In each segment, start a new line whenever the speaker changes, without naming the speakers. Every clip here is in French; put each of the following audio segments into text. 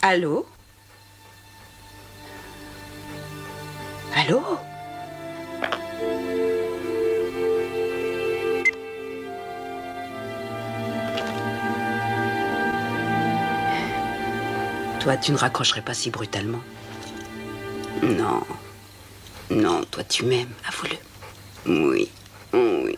Allô? Allô? Toi, tu ne raccrocherais pas si brutalement. Non. Non, toi, tu m'aimes, avoue-le. Oui. Oui.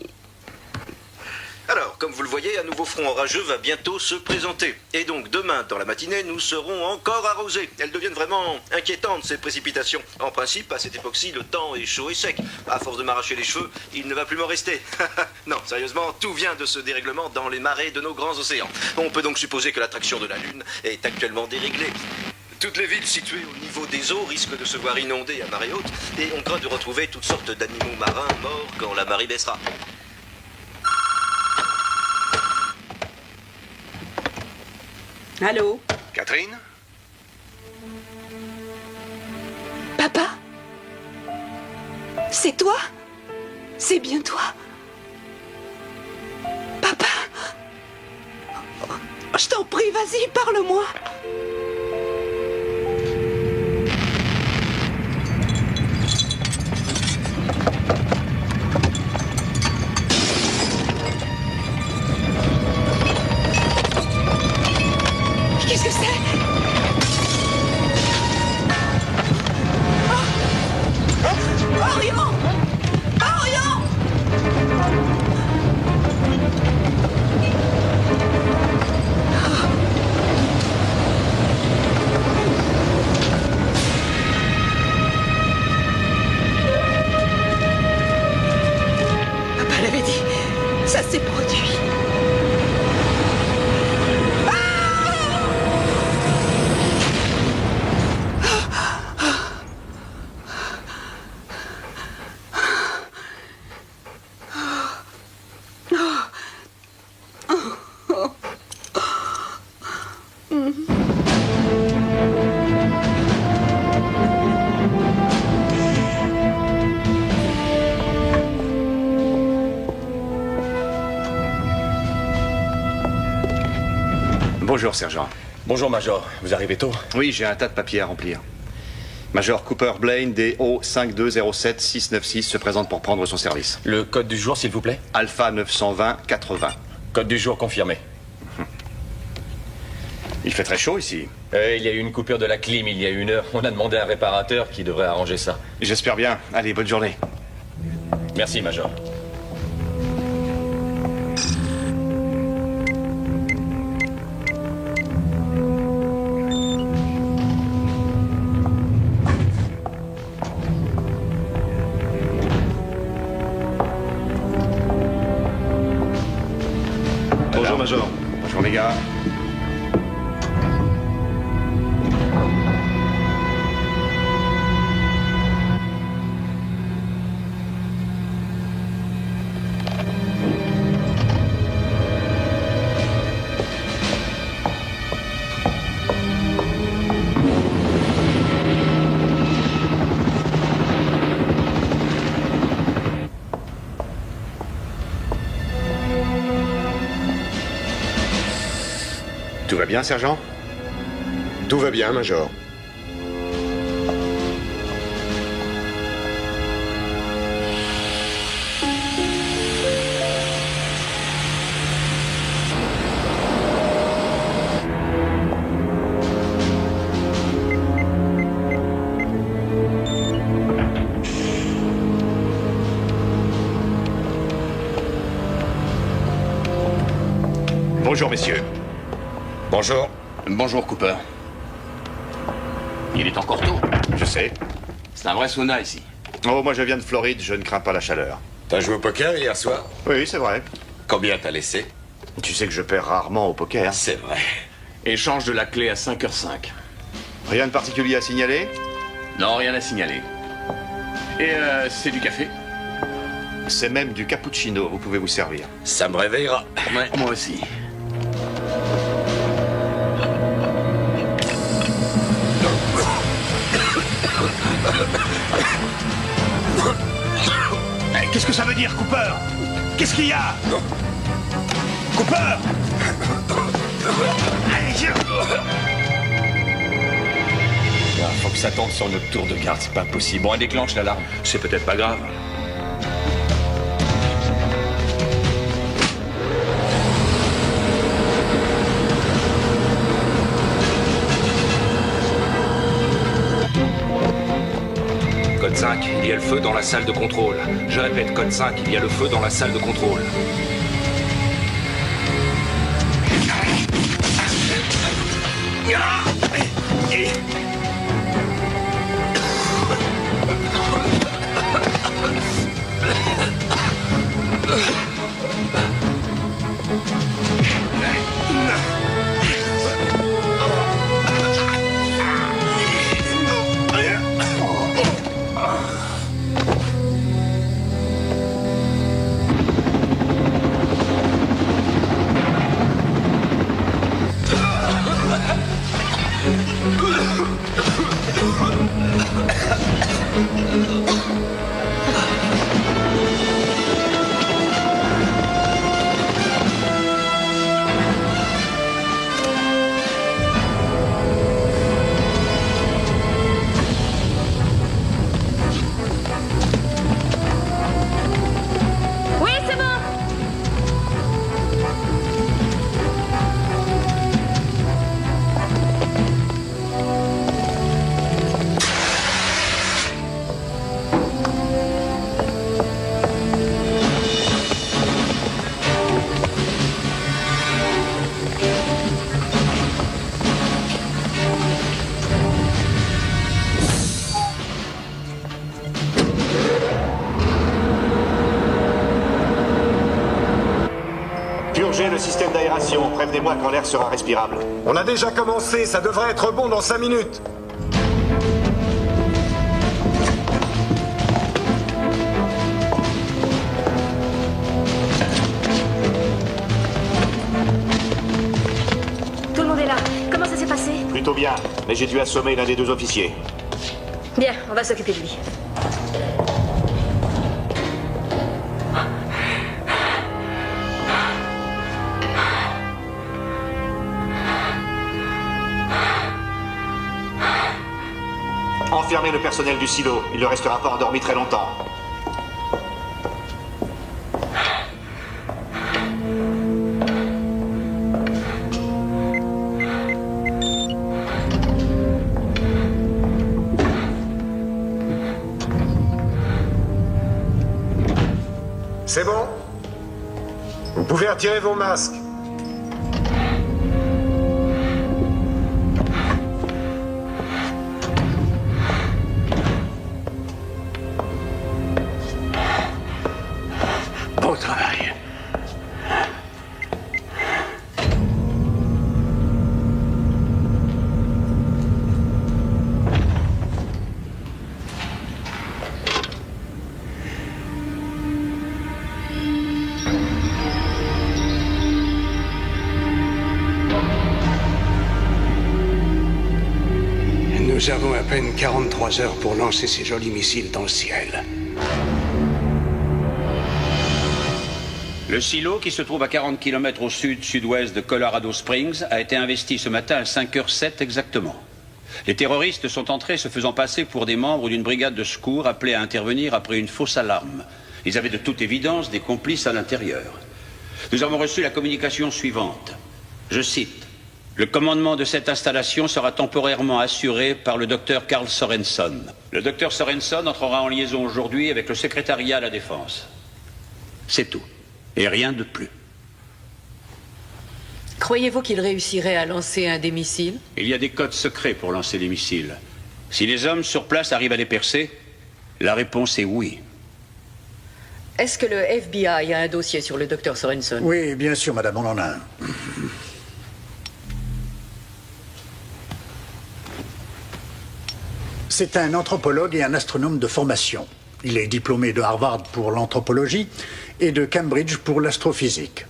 Alors, comme vous le voyez, un nouveau front orageux va bientôt se présenter. Et donc, demain, dans la matinée, nous serons encore arrosés. Elles deviennent vraiment inquiétantes, ces précipitations. En principe, à cette époque-ci, le temps est chaud et sec. À force de m'arracher les cheveux, il ne va plus m'en rester. Non, sérieusement, tout vient de ce dérèglement dans les marées de nos grands océans. On peut donc supposer que l'attraction de la Lune est actuellement déréglée. Toutes les villes situées au niveau des eaux risquent de se voir inondées à marée haute, et on craint de retrouver toutes sortes d'animaux marins morts quand la marée baissera.
Allô?
Catherine?
Papa? C'est toi? C'est bien toi? Papa? Oh, je t'en prie, vas-y, parle-moi. Qu'est-ce que c'est? Orion! Orion! Papa l'avait dit, ça s'est produit.
Bonjour, sergent.
Bonjour, Major. Vous arrivez tôt?
Oui, j'ai un tas de papiers à remplir. Major Cooper Blaine, DO 5207696, se présente pour prendre son service.
Le code du jour, s'il vous plaît?
Alpha 920-80.
Code du jour confirmé.
Il fait très chaud ici.
Il y a eu une coupure de la clim il y a 1 heure. On a demandé à un réparateur qui devrait arranger ça.
J'espère bien. Allez, bonne journée.
Merci, Major.
Bonjour, Major.
Bonjour, les gars. Tout va bien, sergent?
Tout va bien, Major.
Bonjour, messieurs.
Bonjour.
Bonjour, Cooper. Il est encore tôt.
Je sais.
C'est un vrai sauna ici.
Oh, moi, je viens de Floride, je ne crains pas la chaleur.
T'as joué au poker hier soir?
Oui, c'est vrai.
Combien t'as laissé?
Tu sais que je perds rarement au poker.
C'est vrai.
Échange de la clé à 5h05.
Rien de particulier à signaler?
Non, rien à signaler. Et c'est du café?
C'est même du cappuccino, vous pouvez vous servir.
Ça me réveillera.
Ouais, moi aussi.
Qu'est-ce que ça veut dire, Cooper? Qu'est-ce qu'il y a? Cooper! Allez, viens!
faut que ça tombe sur notre tour de garde, c'est pas possible. Bon, elle déclenche l'alarme.
C'est peut-être pas grave. Code 5, il y a le feu dans la salle de contrôle. Je répète, code 5, il y a le feu dans la salle de contrôle.
Oui, c'est bon.
Purgez le système d'aération. Prévenez-moi quand l'air sera respirable.
On a déjà commencé, ça devrait être bon dans 5 minutes.
Tout le monde est là. Comment ça s'est passé?
Plutôt bien, mais j'ai dû assommer l'un des deux officiers.
Bien, on va s'occuper de lui.
Enfermez le personnel du silo. Il ne restera pas endormi très longtemps.
C'est bon? Vous pouvez retirer vos masques.
Bon travail. Nous avons à peine 43 heures pour lancer ces jolis missiles dans le ciel.
Le silo, qui se trouve à 40 km au sud-sud-ouest de Colorado Springs, a été investi ce matin à 5h07 exactement. Les terroristes sont entrés se faisant passer pour des membres d'une brigade de secours appelés à intervenir après une fausse alarme. Ils avaient de toute évidence des complices à l'intérieur. Nous avons reçu la communication suivante. Je cite. Le commandement de cette installation sera temporairement assuré par le docteur Carl Sorenson. Le docteur Sorenson entrera en liaison aujourd'hui avec le secrétariat à la Défense. C'est tout. Et rien de plus.
Croyez-vous qu'il réussirait à lancer un des missiles?
Il y a des codes secrets pour lancer les missiles. Si les hommes sur place arrivent à les percer, la réponse est oui.
Est-ce que le FBI a un dossier sur le docteur Sorenson?
Oui, bien sûr, madame, on en a un. C'est un anthropologue et un astronome de formation. Il est diplômé de Harvard pour l'anthropologie et de Cambridge pour l'astrophysique.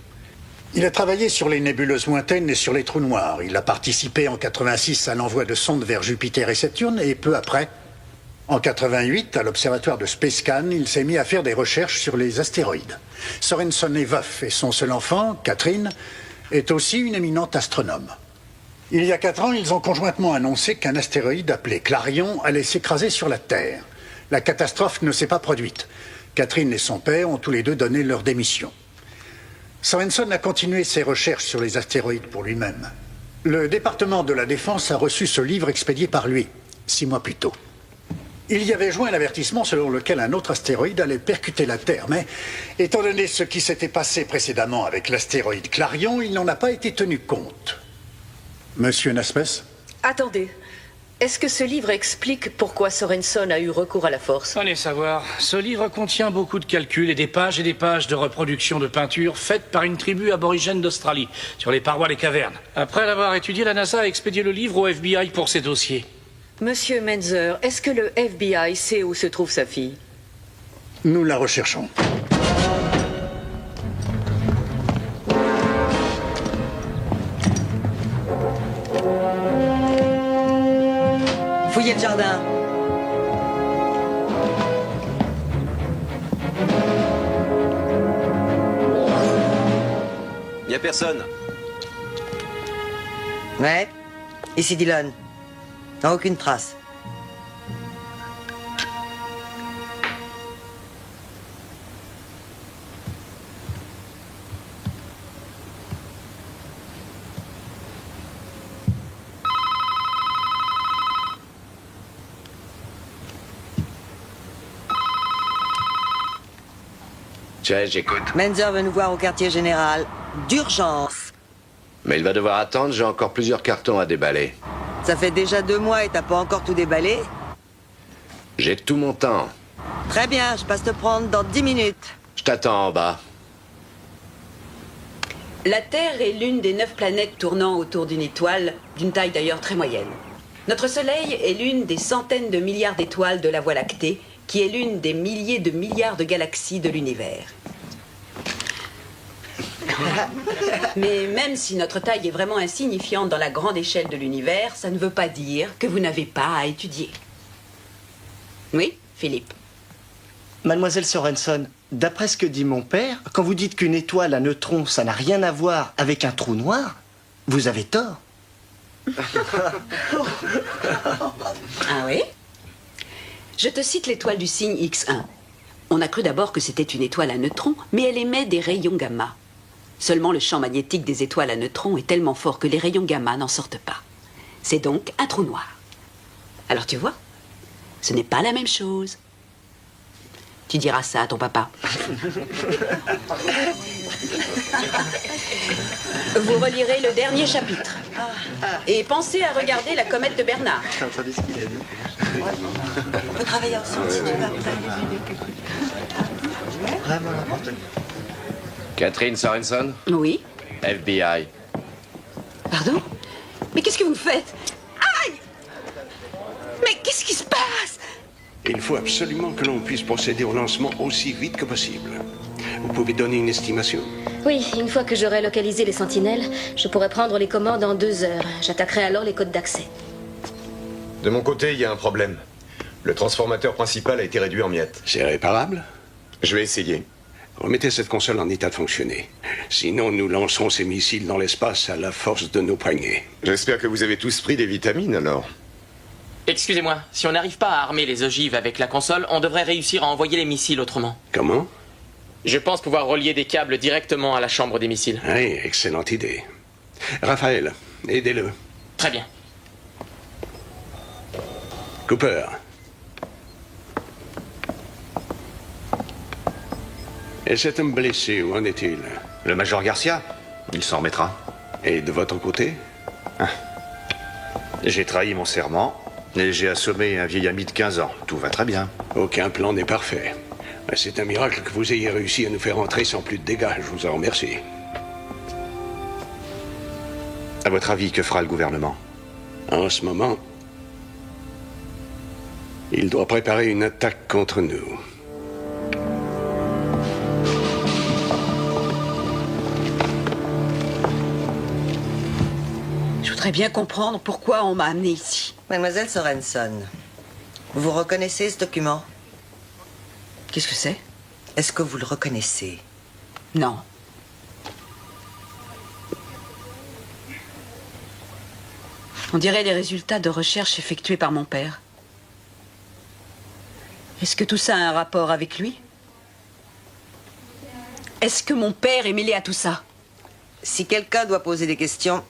Il a travaillé sur les nébuleuses lointaines et sur les trous noirs. Il a participé en 86 à l'envoi de sondes vers Jupiter et Saturne et peu après, en 88, à l'observatoire de Spacecan, il s'est mis à faire des recherches sur les astéroïdes. Sorenson est veuf et son seul enfant, Catherine, est aussi une éminente astronome. Il y a 4 ans, ils ont conjointement annoncé qu'un astéroïde appelé Clarion allait s'écraser sur la Terre. La catastrophe ne s'est pas produite. Catherine et son père ont tous les deux donné leur démission. Sorensen a continué ses recherches sur les astéroïdes pour lui-même. Le département de la Défense a reçu ce livre expédié par lui, 6 mois plus tôt. Il y avait joint l'avertissement selon lequel un autre astéroïde allait percuter la Terre, mais étant donné ce qui s'était passé précédemment avec l'astéroïde Clarion, il n'en a pas été tenu compte. Monsieur Naspers?
Attendez. Est-ce que ce livre explique pourquoi Sorensen a eu recours à la force?
Allez savoir. Ce livre contient beaucoup de calculs et des pages de reproduction de peintures faites par une tribu aborigène d'Australie, sur les parois des cavernes. Après l'avoir étudié, la NASA a expédié le livre au FBI pour ses dossiers.
Monsieur Menzer, est-ce que le FBI sait où se trouve sa fille?
Nous la recherchons.
Fouillez le jardin.
Y a personne.
Ouais. Ici Dillon. Aucune trace.
Tiens, j'écoute.
Menzer veut nous voir au quartier général. D'urgence.
Mais il va devoir attendre, j'ai encore plusieurs cartons à déballer.
Ça fait déjà 2 mois et t'as pas encore tout déballé?
J'ai tout mon temps.
Très bien, je passe te prendre dans 10 minutes.
Je t'attends en bas.
La Terre est l'une des 9 planètes tournant autour d'une étoile, d'une taille d'ailleurs très moyenne. Notre Soleil est l'une des centaines de milliards d'étoiles de la Voie lactée, qui est l'une des milliers de milliards de galaxies de l'univers. Mais même si notre taille est vraiment insignifiante dans la grande échelle de l'univers, ça ne veut pas dire que vous n'avez pas à étudier. Oui, Philippe?
Mademoiselle Sorensen, d'après ce que dit mon père, quand vous dites qu'une étoile à neutrons, ça n'a rien à voir avec un trou noir, vous avez tort.
Ah oui? Je te cite l'étoile du signe X1. On a cru d'abord que c'était une étoile à neutrons, mais elle émet des rayons gamma. Seulement le champ magnétique des étoiles à neutrons est tellement fort que les rayons gamma n'en sortent pas. C'est donc un trou noir. Alors tu vois, ce n'est pas la même chose. Tu diras ça à ton papa. Vous relirez le dernier chapitre. Et pensez à regarder la comète de Bernard.
On peut travailler ensemble si tu veux après.
Vraiment n'importe quoi.
Catherine Sorensen?
Oui.
FBI.
Pardon? Mais qu'est-ce que vous faites? Aïe! Mais qu'est-ce qui se passe?
Il faut absolument que l'on puisse procéder au lancement aussi vite que possible. Vous pouvez donner une estimation?
Oui, une fois que j'aurai localisé les sentinelles, je pourrai prendre les commandes en 2 heures. J'attaquerai alors les codes d'accès.
De mon côté, il y a un problème. Le transformateur principal a été réduit en miettes.
C'est réparable?
Je vais essayer.
Remettez cette console en état de fonctionner. Sinon, nous lancerons ces missiles dans l'espace à la force de nos poignets.
J'espère que vous avez tous pris des vitamines, alors.
Excusez-moi, si on n'arrive pas à armer les ogives avec la console, on devrait réussir à envoyer les missiles autrement.
Comment?
Je pense pouvoir relier des câbles directement à la chambre des missiles.
Oui, excellente idée. Raphaël, aidez-le.
Très bien.
Cooper. Et cet homme blessé, où en est-il?
Le major Garcia. Il s'en remettra.
Et de votre côté?
J'ai trahi mon serment et j'ai assommé un vieil ami de 15 ans. Tout va très bien.
Aucun plan n'est parfait. C'est un miracle que vous ayez réussi à nous faire entrer sans plus de dégâts. Je vous en remercie.
À votre avis, que fera le gouvernement?
En ce moment, il doit préparer une attaque contre nous.
Je voudrais bien comprendre pourquoi on m'a amené ici.
Mademoiselle Sorensen, vous reconnaissez ce document?
Qu'est-ce que c'est?
Est-ce que vous le reconnaissez?
Non. On dirait les résultats de recherches effectuées par mon père. Est-ce que tout ça a un rapport avec lui? Est-ce que mon père est mêlé à tout ça?
Si quelqu'un doit poser des questions,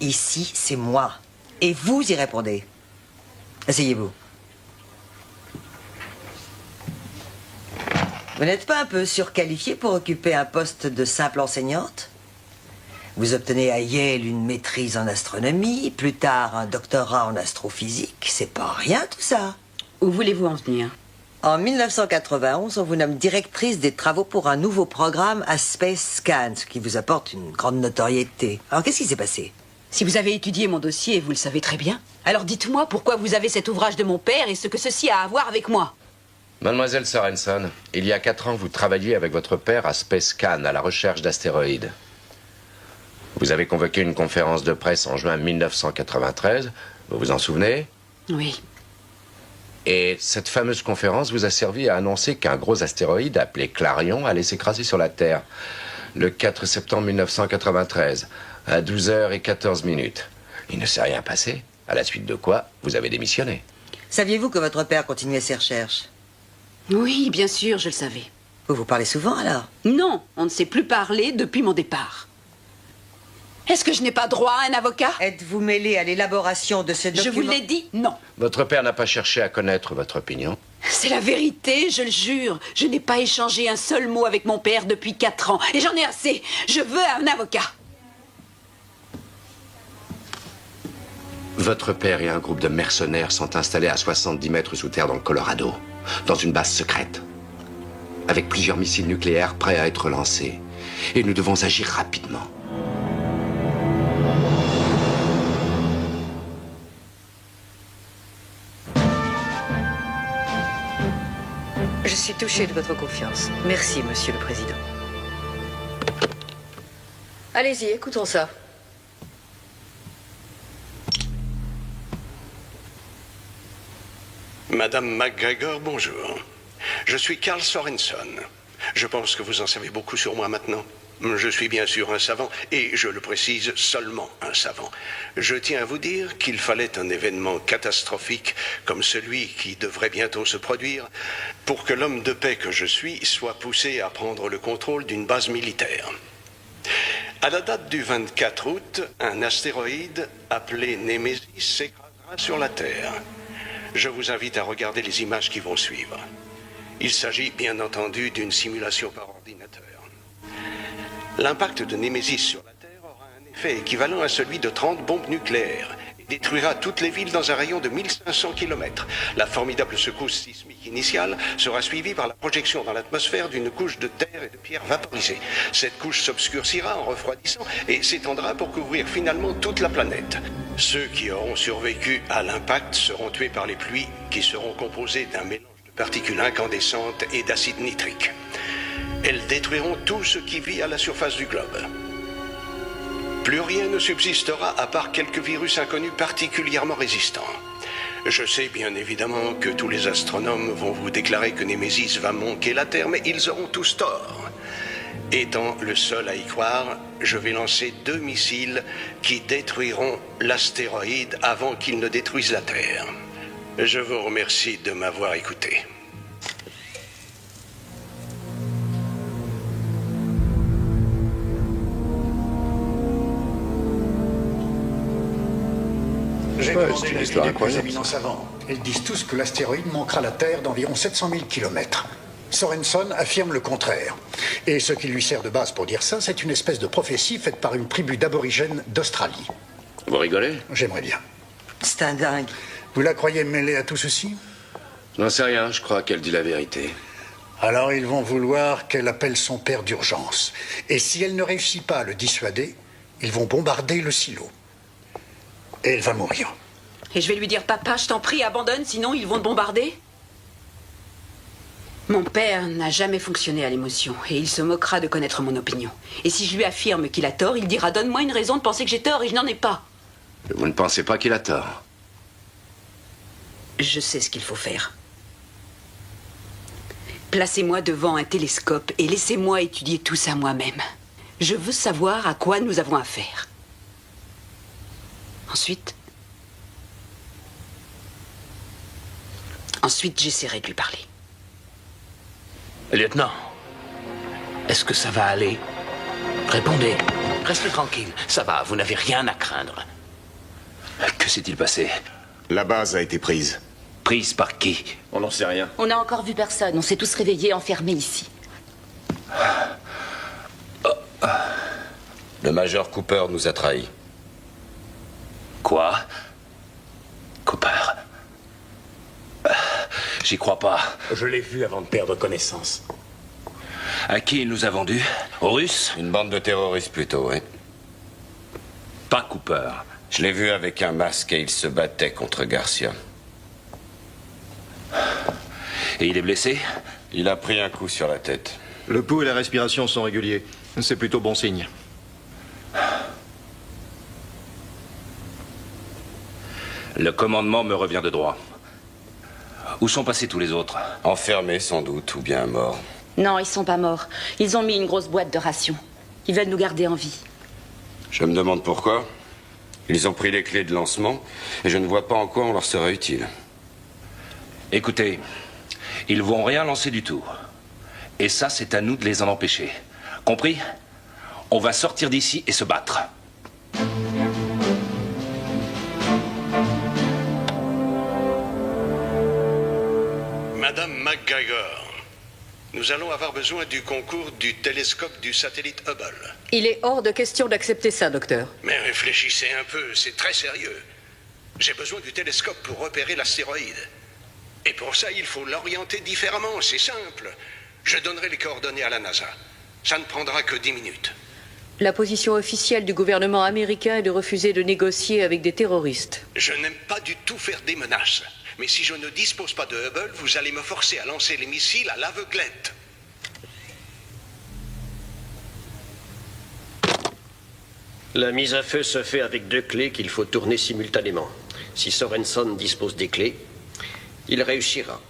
ici, c'est moi. Et vous y répondez. Asseyez-vous. Vous n'êtes pas un peu surqualifiée pour occuper un poste de simple enseignante? Vous obtenez à Yale une maîtrise en astronomie, plus tard un doctorat en astrophysique. C'est pas rien tout ça.
Où voulez-vous en venir?
En 1991, on vous nomme directrice des travaux pour un nouveau programme à Space Scan, ce qui vous apporte une grande notoriété. Alors qu'est-ce qui s'est passé?
Si vous avez étudié mon dossier, vous le savez très bien. Alors dites-moi pourquoi vous avez cet ouvrage de mon père et ce que ceci a à voir avec moi.
Mademoiselle Sorensen, il y a 4 ans, vous travailliez avec votre père à Space Scan, à la recherche d'astéroïdes. Vous avez convoqué une conférence de presse en juin 1993, vous vous en souvenez?
Oui.
Et cette fameuse conférence vous a servi à annoncer qu'un gros astéroïde appelé Clarion allait s'écraser sur la Terre le 4 septembre 1993, à 12h14. Il ne s'est rien passé, à la suite de quoi vous avez démissionné.
Saviez-vous que votre père continuait ses recherches?
Oui, bien sûr, je le savais.
Vous vous parlez souvent alors?
Non, on ne s'est plus parlé depuis mon départ. Est-ce que je n'ai pas droit à un avocat?
Êtes-vous mêlé à l'élaboration de ce document?
Je vous l'ai dit, non.
Votre père n'a pas cherché à connaître votre opinion?
C'est la vérité, je le jure. Je n'ai pas échangé un seul mot avec mon père depuis 4 ans. Et j'en ai assez. Je veux un avocat.
Votre père et un groupe de mercenaires sont installés à 70 mètres sous terre dans le Colorado, dans une base secrète, avec plusieurs missiles nucléaires prêts à être lancés. Et nous devons agir rapidement.
Je suis touchée de votre confiance. Merci, Monsieur le Président. Allez-y, écoutons ça.
Madame McGregor, bonjour. Je suis Carl Sorensen. Je pense que vous en savez beaucoup sur moi maintenant. Je suis bien sûr un savant, et je le précise, seulement un savant. Je tiens à vous dire qu'il fallait un événement catastrophique comme celui qui devrait bientôt se produire pour que l'homme de paix que je suis soit poussé à prendre le contrôle d'une base militaire. À la date du 24 août, un astéroïde appelé Némésis s'écrasera sur la Terre. Je vous invite à regarder les images qui vont suivre. Il s'agit bien entendu d'une simulation par ordinateur. L'impact de Némésis sur la Terre aura un effet équivalent à celui de 30 bombes nucléaires et détruira toutes les villes dans un rayon de 1500 km. La formidable secousse sismique initiale sera suivie par la projection dans l'atmosphère d'une couche de terre et de pierres vaporisées. Cette couche s'obscurcira en refroidissant et s'étendra pour couvrir finalement toute la planète. Ceux qui auront survécu à l'impact seront tués par les pluies qui seront composées d'un mélange de particules incandescentes et d'acide nitrique. Elles détruiront tout ce qui vit à la surface du globe. Plus rien ne subsistera à part quelques virus inconnus particulièrement résistants. Je sais bien évidemment que tous les astronomes vont vous déclarer que Némésis va manquer la Terre, mais ils auront tous tort. Étant le seul à y croire, je vais lancer 2 missiles qui détruiront l'astéroïde avant qu'il ne détruise la Terre. Je vous remercie de m'avoir écouté.
J'ai
Ouais,
demandé
c'est une
l'avis
histoire
des plus
incroyable,
éminents savants. Ils disent tous que l'astéroïde manquera la Terre d'environ 700 000 km. Sorensen affirme le contraire. Et ce qui lui sert de base pour dire ça, c'est une espèce de prophétie faite par une tribu d'aborigènes d'Australie.
Vous rigolez?
J'aimerais bien.
C'est un dingue.
Vous la croyez mêlée à tout ceci?
Je n'en sais rien, je crois qu'elle dit la vérité.
Alors ils vont vouloir qu'elle appelle son père d'urgence. Et si elle ne réussit pas à le dissuader, ils vont bombarder le silo. Et elle va mourir.
Et je vais lui dire, papa, je t'en prie, abandonne, sinon ils vont te bombarder. Mon père n'a jamais fonctionné à l'émotion, et il se moquera de connaître mon opinion. Et si je lui affirme qu'il a tort, il dira, donne-moi une raison de penser que j'ai tort, et je n'en ai pas.
Vous ne pensez pas qu'il a tort?
Je sais ce qu'il faut faire. Placez-moi devant un télescope et laissez-moi étudier tout ça moi-même. Je veux savoir à quoi nous avons affaire. Ensuite, Ensuite, j'essaierai de lui parler.
Lieutenant, est-ce que ça va aller? Répondez. Restez tranquille. Ça va, vous n'avez rien à craindre.
Que s'est-il passé?
La base a été prise.
Prise par qui?
On n'en sait rien.
On n'a encore vu personne. On s'est tous réveillés, enfermés ici.
Le major Cooper nous a trahis.
Quoi? Cooper? J'y crois pas.
Je l'ai vu avant de perdre connaissance.
À qui il nous a vendus? Aux Russes?
Une bande de terroristes plutôt, oui.
Pas Cooper.
Je l'ai vu avec un masque et il se battait contre Garcia.
Et il est blessé?
Il a pris un coup sur la tête.
Le pouls et la respiration sont réguliers. C'est plutôt bon signe.
Le commandement me revient de droit. Où sont passés tous les autres?
Enfermés sans doute, ou bien morts.
Non, ils sont pas morts. Ils ont mis une grosse boîte de rations. Ils veulent nous garder en vie.
Je me demande pourquoi. Ils ont pris les clés de lancement et je ne vois pas en quoi on leur serait utile.
Écoutez, ils vont rien lancer du tout. Et ça, c'est à nous de les en empêcher. Compris? On va sortir d'ici et se battre.
Madame McGregor, nous allons avoir besoin du concours du télescope du satellite Hubble.
Il est hors de question d'accepter ça, docteur.
Mais réfléchissez un peu, c'est très sérieux. J'ai besoin du télescope pour repérer l'astéroïde. Et pour ça, il faut l'orienter différemment, c'est simple. Je donnerai les coordonnées à la NASA. Ça ne prendra que 10 minutes.
La position officielle du gouvernement américain est de refuser de négocier avec des terroristes.
Je n'aime pas du tout faire des menaces. Mais si je ne dispose pas de Hubble, vous allez me forcer à lancer les missiles à l'aveuglette.
La mise à feu se fait avec 2 clés qu'il faut tourner simultanément. Si Sorenson dispose des clés, il réussira.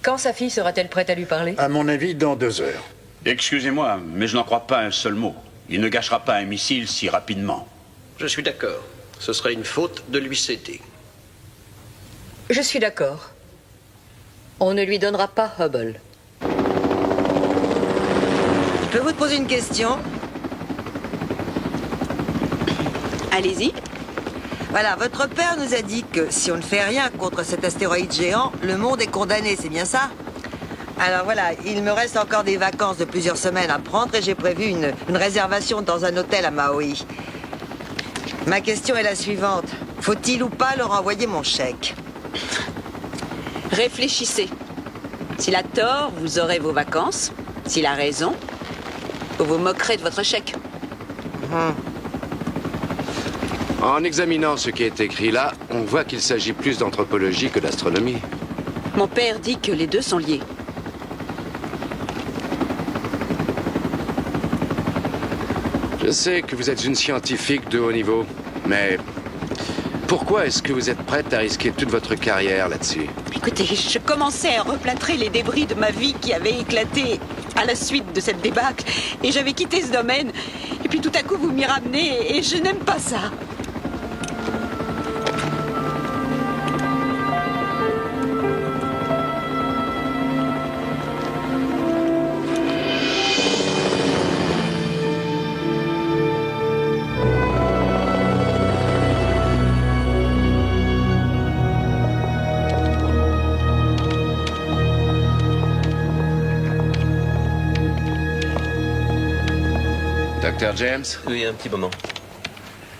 Quand sa fille sera-t-elle prête à lui parler?
À mon avis, dans 2 heures.
Excusez-moi, mais je n'en crois pas un seul mot. Il ne gâchera pas un missile si rapidement.
Je suis d'accord. Ce serait une faute de lui céder.
Je suis d'accord. On ne lui donnera pas Hubble.
Je peux vous poser une question?
Allez-y.
Voilà, votre père nous a dit que si on ne fait rien contre cet astéroïde géant, le monde est condamné, c'est bien ça? Alors voilà, il me reste encore des vacances de plusieurs semaines à prendre et j'ai prévu une réservation dans un hôtel à Maui. Ma question est la suivante. Faut-il ou pas leur envoyer mon chèque?
Réfléchissez. S'il a tort, vous aurez vos vacances. S'il a raison, vous vous moquerez de votre chèque.
En examinant ce qui est écrit là, on voit qu'il s'agit plus d'anthropologie que d'astronomie.
Mon père dit que les deux sont liés.
Je sais que vous êtes une scientifique de haut niveau, mais pourquoi est-ce que vous êtes prête à risquer toute votre carrière là-dessus?
Écoutez, je commençais à replâtrer les débris de ma vie qui avaient éclaté à la suite de cette débâcle. Et j'avais quitté ce domaine. Et puis tout à coup, vous m'y ramenez et je n'aime pas ça.
Dr. James?
Oui, un petit moment.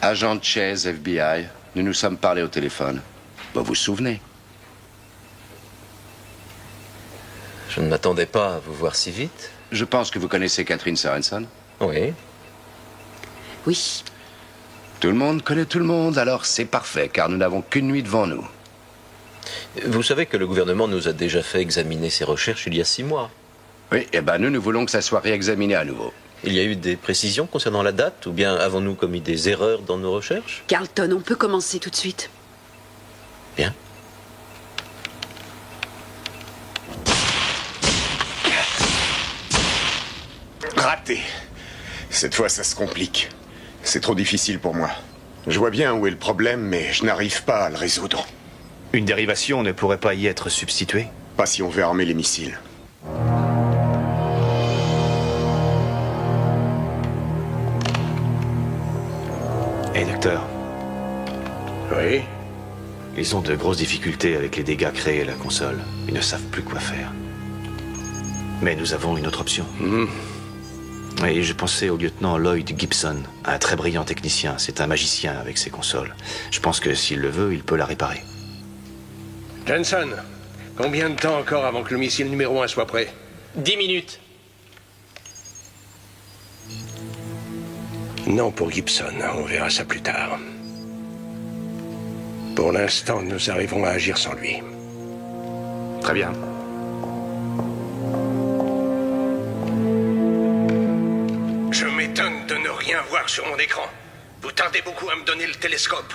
Agent Chase, FBI. Nous nous sommes parlé au téléphone. Vous vous souvenez?
Je ne m'attendais pas à vous voir si vite.
Je pense que vous connaissez Catherine Sorenson.
Oui.
Oui.
Tout le monde connaît tout le monde, alors c'est parfait, car nous n'avons qu'une nuit devant nous.
Vous savez que le gouvernement nous a déjà fait examiner ses recherches il y a 6 mois.
Oui, eh ben nous voulons que ça soit réexaminé à nouveau.
Il y a eu des précisions concernant la date, ou bien avons-nous commis des erreurs dans nos recherches?
Carlton, on peut commencer tout de suite.
Bien.
Raté. Cette fois, ça se complique. C'est trop difficile pour moi. Je vois bien où est le problème, mais je n'arrive pas à le résoudre.
Une dérivation ne pourrait pas y être substituée?
Pas si on veut armer les missiles.
Hé, docteur.
Oui?
Ils ont de grosses difficultés avec les dégâts créés à la console. Ils ne savent plus quoi faire. Mais nous avons une autre option. Et je pensais au lieutenant Lloyd Gibson, un très brillant technicien. C'est un magicien avec ses consoles. Je pense que s'il le veut, il peut la réparer.
Jensen, combien de temps encore avant que le missile numéro 1 soit prêt?
10 minutes.
Non pour Gibson, on verra ça plus tard. Pour l'instant, nous arriverons à agir sans lui.
Très bien.
Je m'étonne de ne rien voir sur mon écran. Vous tardez beaucoup à me donner le télescope.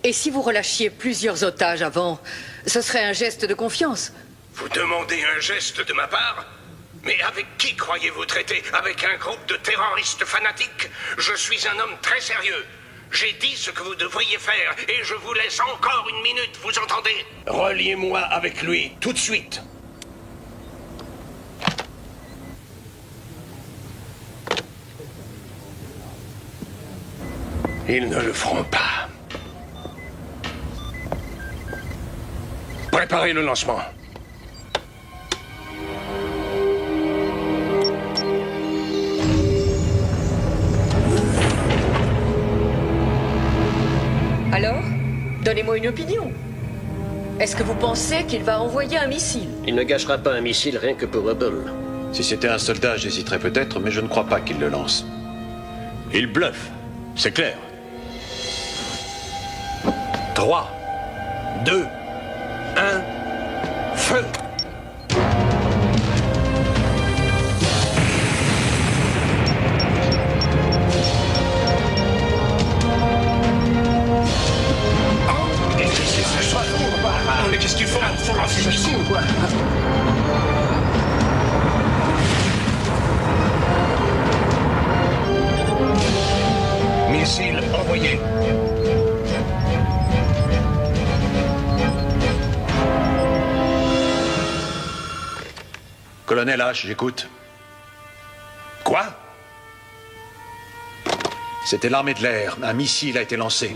Et si vous relâchiez plusieurs otages avant, ce serait un geste de confiance.
Vous demandez un geste de ma part? Mais avec qui croyez-vous traiter? Avec un groupe de terroristes fanatiques? Je suis un homme très sérieux. J'ai dit ce que vous devriez faire et je vous laisse encore une minute, vous entendez? Reliez-moi avec lui, tout de suite. Ils ne le feront pas. Préparez le lancement.
Alors, donnez-moi une opinion. Est-ce que vous pensez qu'il va envoyer un missile?
Il ne gâchera pas un missile rien que pour Hubble.
Si c'était un soldat, j'hésiterais peut-être, mais je ne crois pas qu'il le lance.
Il bluffe, c'est clair. 3, 2, 1, feu!
Mais qu'est-ce qu'ils font? Faut lancer ce missile ou quoi? Missile envoyé.
Colonel H, j'écoute.
Quoi?
C'était l'armée de l'air. Un missile a été lancé.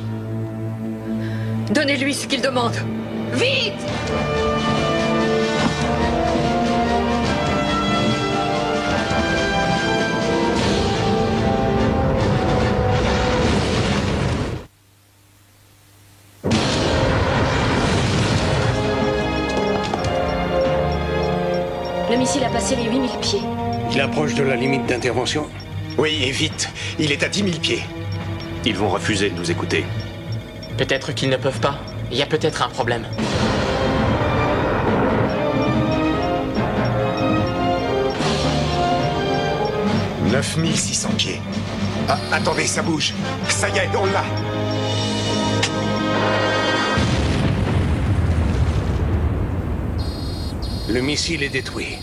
Donnez-lui ce qu'il demande. Vite!
Le missile a passé les 8000 pieds.
Il approche de la limite d'intervention?
Oui, et vite. Il est à 10 000 pieds.
Ils vont refuser de nous écouter.
Peut-être qu'ils ne peuvent pas. Il y a peut-être un problème.
« 9600 pieds. Ah, attendez, ça bouge. Ça y est, on l'a.
Le missile est détruit.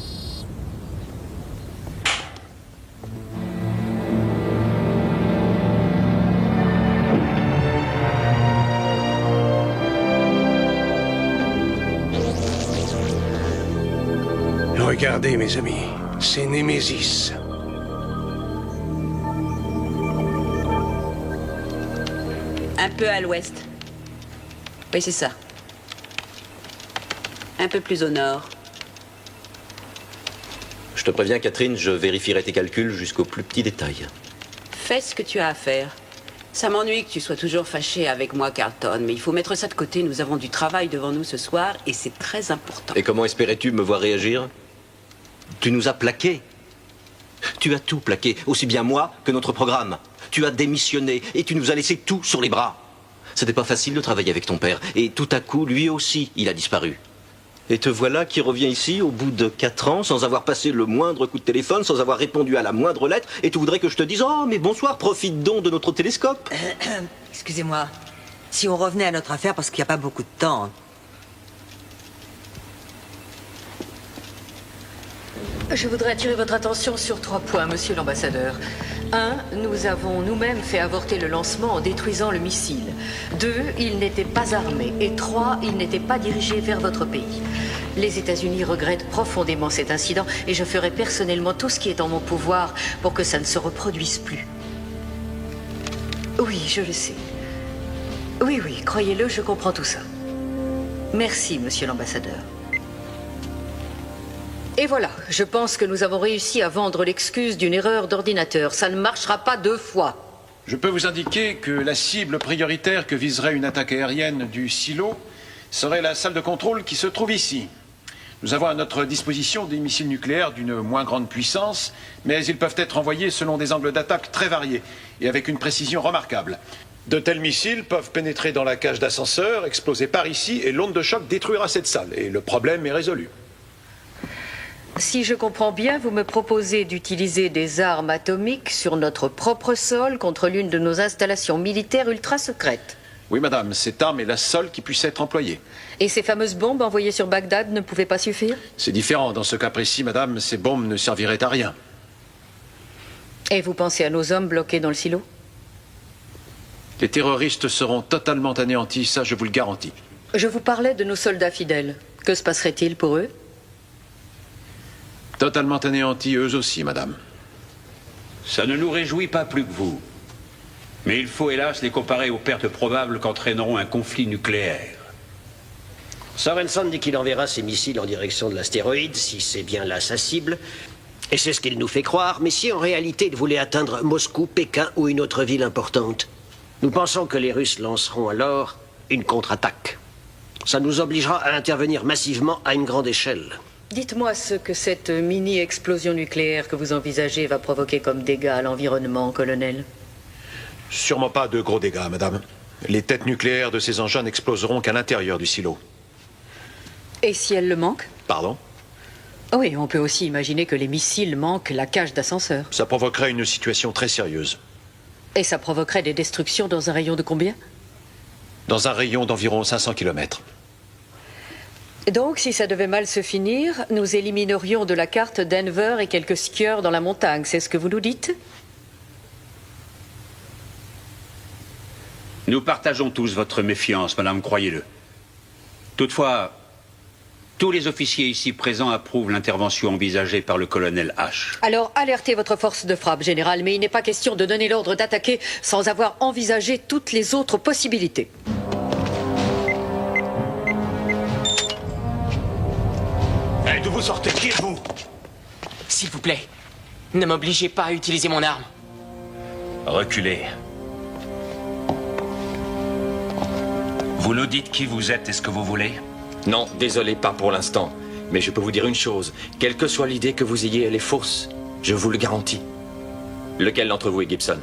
Regardez, mes amis, c'est Némésis.
Un peu à l'ouest. Oui, c'est ça. Un peu plus au nord.
Je te préviens, Catherine, je vérifierai tes calculs jusqu'au plus petit détail.
Fais ce que tu as à faire. Ça m'ennuie que tu sois toujours fâché avec moi, Carlton, mais il faut mettre ça de côté. Nous avons du travail devant nous ce soir et c'est très important.
Et comment espérais-tu me voir réagir? Tu nous as plaqués. Tu as tout plaqué, aussi bien moi que notre programme. Tu as démissionné et tu nous as laissé tout sur les bras. C'était pas facile de travailler avec ton père. Et tout à coup, lui aussi, il a disparu. Et te voilà qui revient ici au bout de 4 ans, sans avoir passé le moindre coup de téléphone, sans avoir répondu à la moindre lettre, et tu voudrais que je te dise « Oh, mais bonsoir, profite donc de notre télescope !»
Excusez-moi. Si on revenait à notre affaire, parce qu'il n'y a pas beaucoup de temps.
Je voudrais attirer votre attention sur 3 points, monsieur l'ambassadeur. 1. Nous avons nous-mêmes fait avorter le lancement en détruisant le missile. 2. Il n'était pas armé. Et 3. Il n'était pas dirigé vers votre pays. Les États-Unis regrettent profondément cet incident et je ferai personnellement tout ce qui est en mon pouvoir pour que ça ne se reproduise plus. Oui, je le sais. Oui, croyez-le, je comprends tout ça. Merci, monsieur l'ambassadeur. Et voilà, je pense que nous avons réussi à vendre l'excuse d'une erreur d'ordinateur. Ça ne marchera pas 2 fois.
Je peux vous indiquer que la cible prioritaire que viserait une attaque aérienne du silo serait la salle de contrôle qui se trouve ici. Nous avons à notre disposition des missiles nucléaires d'une moins grande puissance, mais ils peuvent être envoyés selon des angles d'attaque très variés et avec une précision remarquable. De tels missiles peuvent pénétrer dans la cage d'ascenseur, exploser par ici, et l'onde de choc détruira cette salle. Et le problème est résolu.
Si je comprends bien, vous me proposez d'utiliser des armes atomiques sur notre propre sol contre l'une de nos installations militaires ultra secrètes.
Oui, madame, cette arme est la seule qui puisse être employée.
Et ces fameuses bombes envoyées sur Bagdad ne pouvaient pas suffire?
C'est différent. Dans ce cas précis, madame, ces bombes ne serviraient à rien.
Et vous pensez à nos hommes bloqués dans le silo?
Les terroristes seront totalement anéantis, ça je vous le garantis.
Je vous parlais de nos soldats fidèles. Que se passerait-il pour eux?
Totalement anéantis, eux aussi, madame.
Ça ne nous réjouit pas plus que vous. Mais il faut hélas les comparer aux pertes probables qu'entraîneront un conflit nucléaire.
Sorensen dit qu'il enverra ses missiles en direction de l'astéroïde, si c'est bien là sa cible. Et c'est ce qu'il nous fait croire, mais si en réalité il voulait atteindre Moscou, Pékin ou une autre ville importante, nous pensons que les Russes lanceront alors une contre-attaque. Ça nous obligera à intervenir massivement à une grande échelle.
Dites-moi ce que cette mini-explosion nucléaire que vous envisagez va provoquer comme dégâts à l'environnement, colonel.
Sûrement pas de gros dégâts, madame. Les têtes nucléaires de ces engins n'exploseront qu'à l'intérieur du silo.
Et si elles le manquent?
Pardon?
Oui, on peut aussi imaginer que les missiles manquent la cage d'ascenseur.
Ça provoquerait une situation très sérieuse.
Et ça provoquerait des destructions dans un rayon de combien?
Dans un rayon d'environ 500 km.
Donc, si ça devait mal se finir, nous éliminerions de la carte Denver et quelques skieurs dans la montagne, c'est ce que vous nous dites?
Nous partageons tous votre méfiance, madame, croyez-le. Toutefois, tous les officiers ici présents approuvent l'intervention envisagée par le colonel H.
Alors, alertez votre force de frappe, général, mais il n'est pas question de donner l'ordre d'attaquer sans avoir envisagé toutes les autres possibilités.
Et d'où vous sortez? Qui êtes-vous?
S'il vous plaît, ne m'obligez pas à utiliser mon arme.
Reculez. Vous nous dites qui vous êtes et ce que vous voulez?
Non, désolé, pas pour l'instant. Mais je peux vous dire une chose. Quelle que soit l'idée que vous ayez, elle est fausse. Je vous le garantis. Lequel d'entre vous est Gibson?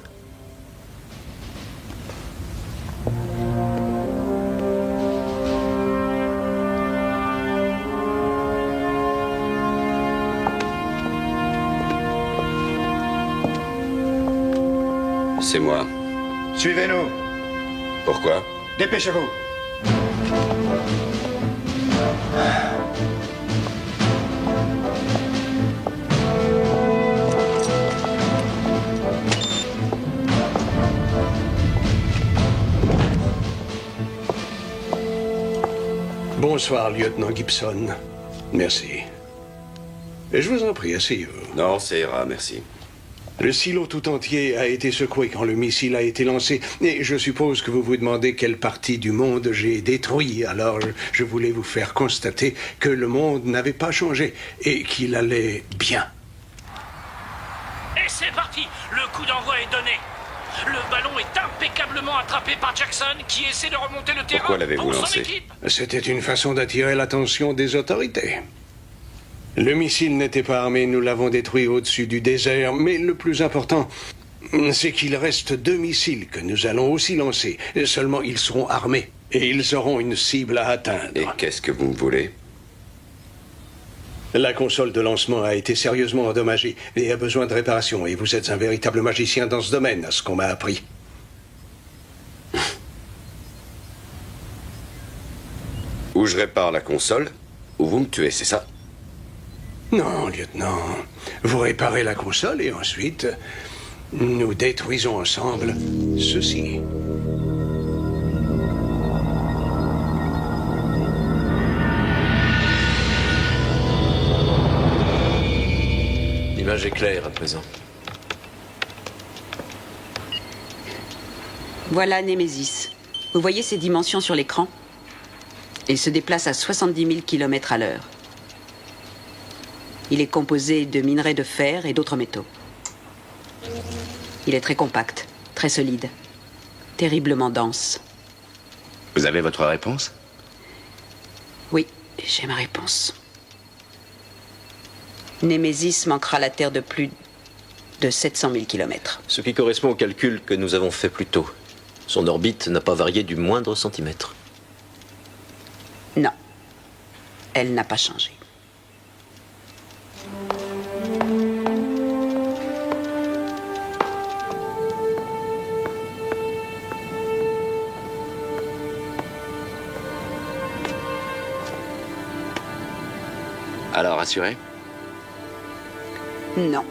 C'est moi.
Suivez-nous.
Pourquoi?
Dépêchez-vous.
Bonsoir, lieutenant Gibson. Merci. Je vous en prie, asseyez-vous.
Non, ça ira, merci.
Le silo tout entier a été secoué quand le missile a été lancé, et je suppose que vous vous demandez quelle partie du monde j'ai détruit. Alors, je voulais vous faire constater que le monde n'avait pas changé et qu'il allait bien.
Et c'est parti! Le coup d'envoi est donné. Le ballon est impeccablement attrapé par Jackson qui essaie de remonter le terrain.
Pourquoi l'avez-vous
pour son
lancé?
équipe.
C'était une façon d'attirer l'attention des autorités. Le missile n'était pas armé, nous l'avons détruit au-dessus du désert, mais le plus important, c'est qu'il reste 2 missiles que nous allons aussi lancer. Seulement, ils seront armés et ils auront une cible à atteindre.
Et qu'est-ce que vous me voulez?
La console de lancement a été sérieusement endommagée et a besoin de réparation, et vous êtes un véritable magicien dans ce domaine, à ce qu'on m'a appris.
Ou je répare la console, ou vous me tuez, c'est ça?
Non, lieutenant. Vous réparez la console et ensuite, Nous détruisons ensemble ceci.
L'image est claire à présent.
Voilà Némésis. Vous voyez ses dimensions sur l'écran? Il se déplace à 70 000 km à l'heure. Il est composé de minerais de fer et d'autres métaux. Il est très compact, très solide, terriblement dense.
Vous avez votre réponse?
Oui, j'ai ma réponse. Némésis manquera la Terre de plus de 700 000 km.
Ce qui correspond au calcul que nous avons fait plus tôt. Son orbite n'a pas varié du moindre centimètre.
Non, elle n'a pas changé.
Alors, assuré?
Non.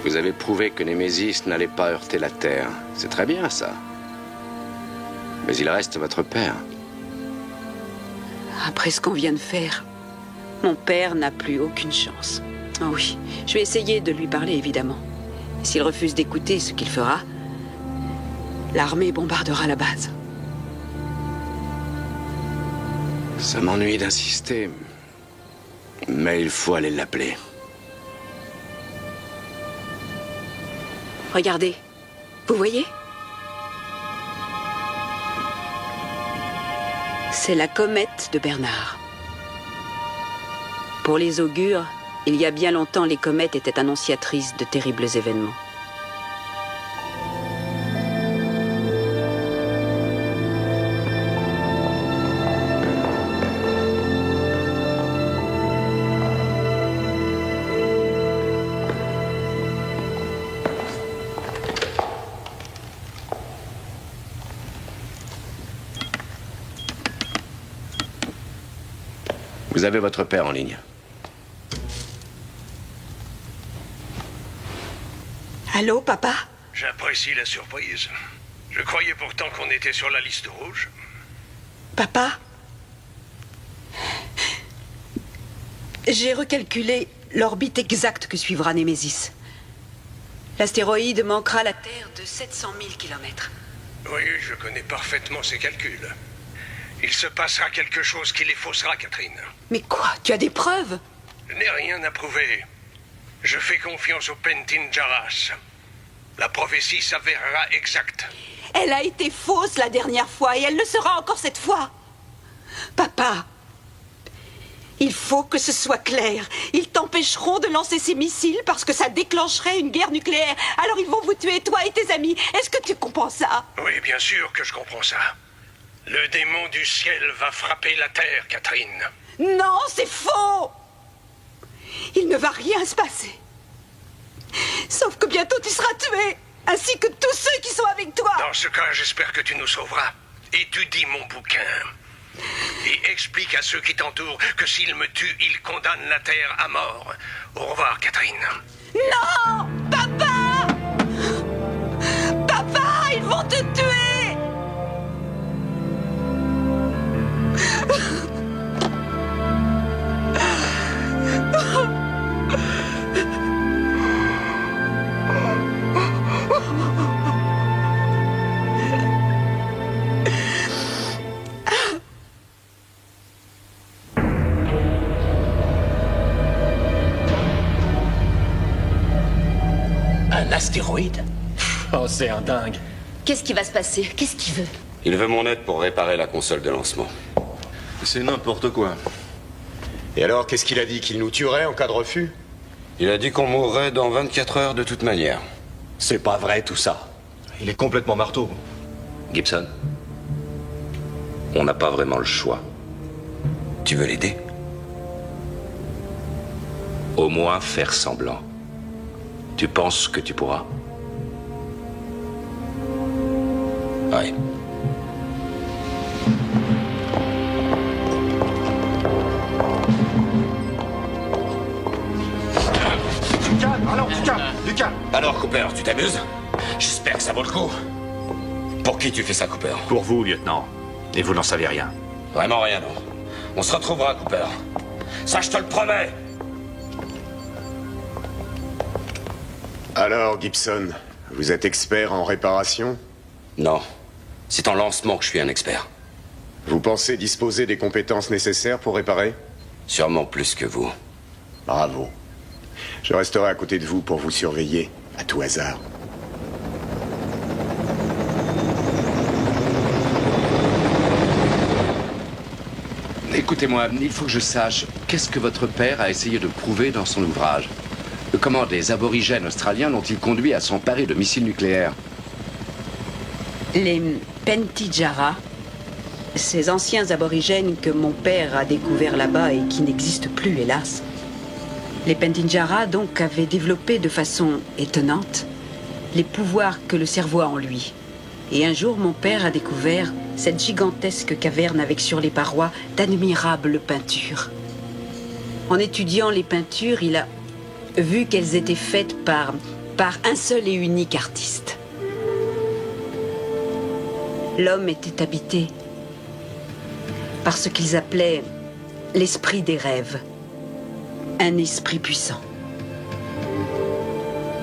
Vous avez prouvé que Némésis n'allait pas heurter la Terre. C'est très bien, ça. Mais il reste votre père.
Après ce qu'on vient de faire, mon père n'a plus aucune chance. Oh oui, je vais essayer de lui parler, évidemment. S'il refuse d'écouter ce qu'il fera, l'armée bombardera la base.
Ça m'ennuie d'insister. Mais il faut aller l'appeler.
Regardez, vous voyez? C'est la comète de Bernard. Pour les augures, il y a bien longtemps, les comètes étaient annonciatrices de terribles événements.
Vous avez votre père en ligne.
Allô, papa?
J'apprécie la surprise. Je croyais pourtant qu'on était sur la liste rouge.
Papa? J'ai recalculé l'orbite exacte que suivra Némésis. L'astéroïde manquera la Terre de 700 000 km.
Oui, je connais parfaitement ces calculs. Il se passera quelque chose qui les faussera, Catherine.
Mais quoi? Tu as des preuves?
Je n'ai rien à prouver. Je fais confiance au Pentin Jarras. La prophétie s'avérera exacte.
Elle a été fausse la dernière fois et elle le sera encore cette fois. Papa, il faut que ce soit clair. Ils t'empêcheront de lancer ces missiles parce que ça déclencherait une guerre nucléaire. Alors ils vont vous tuer, toi et tes amis. Est-ce que tu comprends ça?
Oui, bien sûr que je comprends ça. Le démon du ciel va frapper la terre, Catherine.
Non, c'est faux! Il ne va rien se passer. Sauf que bientôt tu seras tué, ainsi que tous ceux qui sont avec toi.
Dans ce cas, j'espère que tu nous sauveras. Étudie mon bouquin. Et explique à ceux qui t'entourent que s'ils me tuent, ils condamnent la terre à mort. Au revoir, Catherine.
Non! Papa! Papa, ils vont te tuer!
Un astéroïde?
Oh, c'est un dingue.
Qu'est-ce qui va se passer? Qu'est-ce qu'il veut?
Il veut mon aide pour réparer la console de lancement.
C'est n'importe quoi. Et alors, qu'est-ce qu'il a dit? Qu'il nous tuerait en cas de refus?
Il a dit qu'on mourrait dans 24 heures de toute manière.
C'est pas vrai tout ça.
Il est complètement marteau.
Gibson, on n'a pas vraiment le choix.
Tu veux l'aider?
Au moins faire semblant. Tu penses que tu pourras?
Ouais.
Tu calmes, alors tu calmes.
Lucas!
Alors, Cooper, tu t'amuses? J'espère que ça vaut le coup. Pour qui tu fais ça, Cooper?
Pour vous, lieutenant. Et vous n'en savez rien.
Vraiment rien, non. On se retrouvera, Cooper. Ça, je te le promets.
Alors, Gibson, vous êtes expert en réparation?
Non. C'est en lancement que je suis un expert.
Vous pensez disposer des compétences nécessaires pour réparer?
Sûrement plus que vous.
Bravo. Je resterai à côté de vous pour vous surveiller, à tout hasard.
Écoutez-moi, il faut que je sache, qu'est-ce que votre père a essayé de prouver dans son ouvrage? Comment des aborigènes australiens l'ont-ils conduit à s'emparer de missiles nucléaires?
Les Pentijara, ces anciens aborigènes que mon père a découverts là-bas et qui n'existent plus, hélas. Les Pentijara, donc, avaient développé de façon étonnante les pouvoirs que le cerveau a en lui. Et un jour, mon père a découvert cette gigantesque caverne avec sur les parois d'admirables peintures. En étudiant les peintures, il a vu qu'elles étaient faites par un seul et unique artiste. L'homme était habité par ce qu'ils appelaient l'esprit des rêves, un esprit puissant.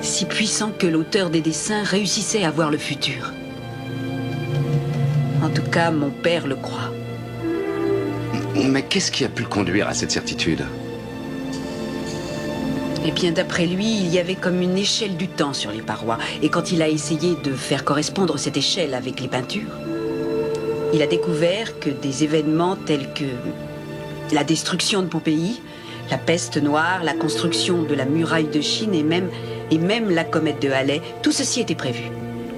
Si puissant que l'auteur des dessins réussissait à voir le futur. En tout cas, mon père le croit.
Mais qu'est-ce qui a pu le conduire à cette certitude?
Eh bien, d'après lui, il y avait comme une échelle du temps sur les parois. Et quand il a essayé de faire correspondre cette échelle avec les peintures, il a découvert que des événements tels que la destruction de Pompéi, la peste noire, la construction de la muraille de Chine et même la comète de Halley, tout ceci était prévu.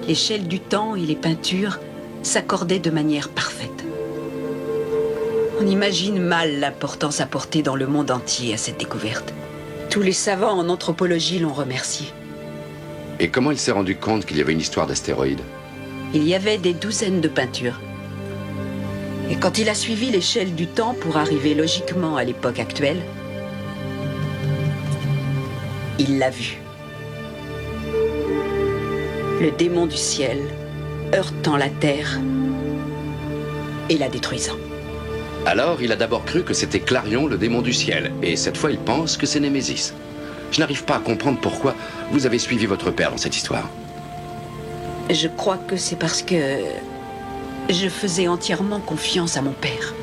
L'échelle du temps et les peintures s'accordaient de manière parfaite. On imagine mal l'importance apportée dans le monde entier à cette découverte. Tous les savants en anthropologie l'ont remercié.
Et comment il s'est rendu compte qu'il y avait une histoire d'astéroïdes?
Il y avait des douzaines de peintures. Et quand il a suivi l'échelle du temps pour arriver logiquement à l'époque actuelle, il l'a vu. Le démon du ciel heurtant la terre et la détruisant.
Alors, il a d'abord cru que c'était Clarion, le démon du ciel. Et cette fois, il pense que c'est Némésis. Je n'arrive pas à comprendre pourquoi vous avez suivi votre père dans cette histoire.
Je crois que c'est parce que je faisais entièrement confiance à mon père.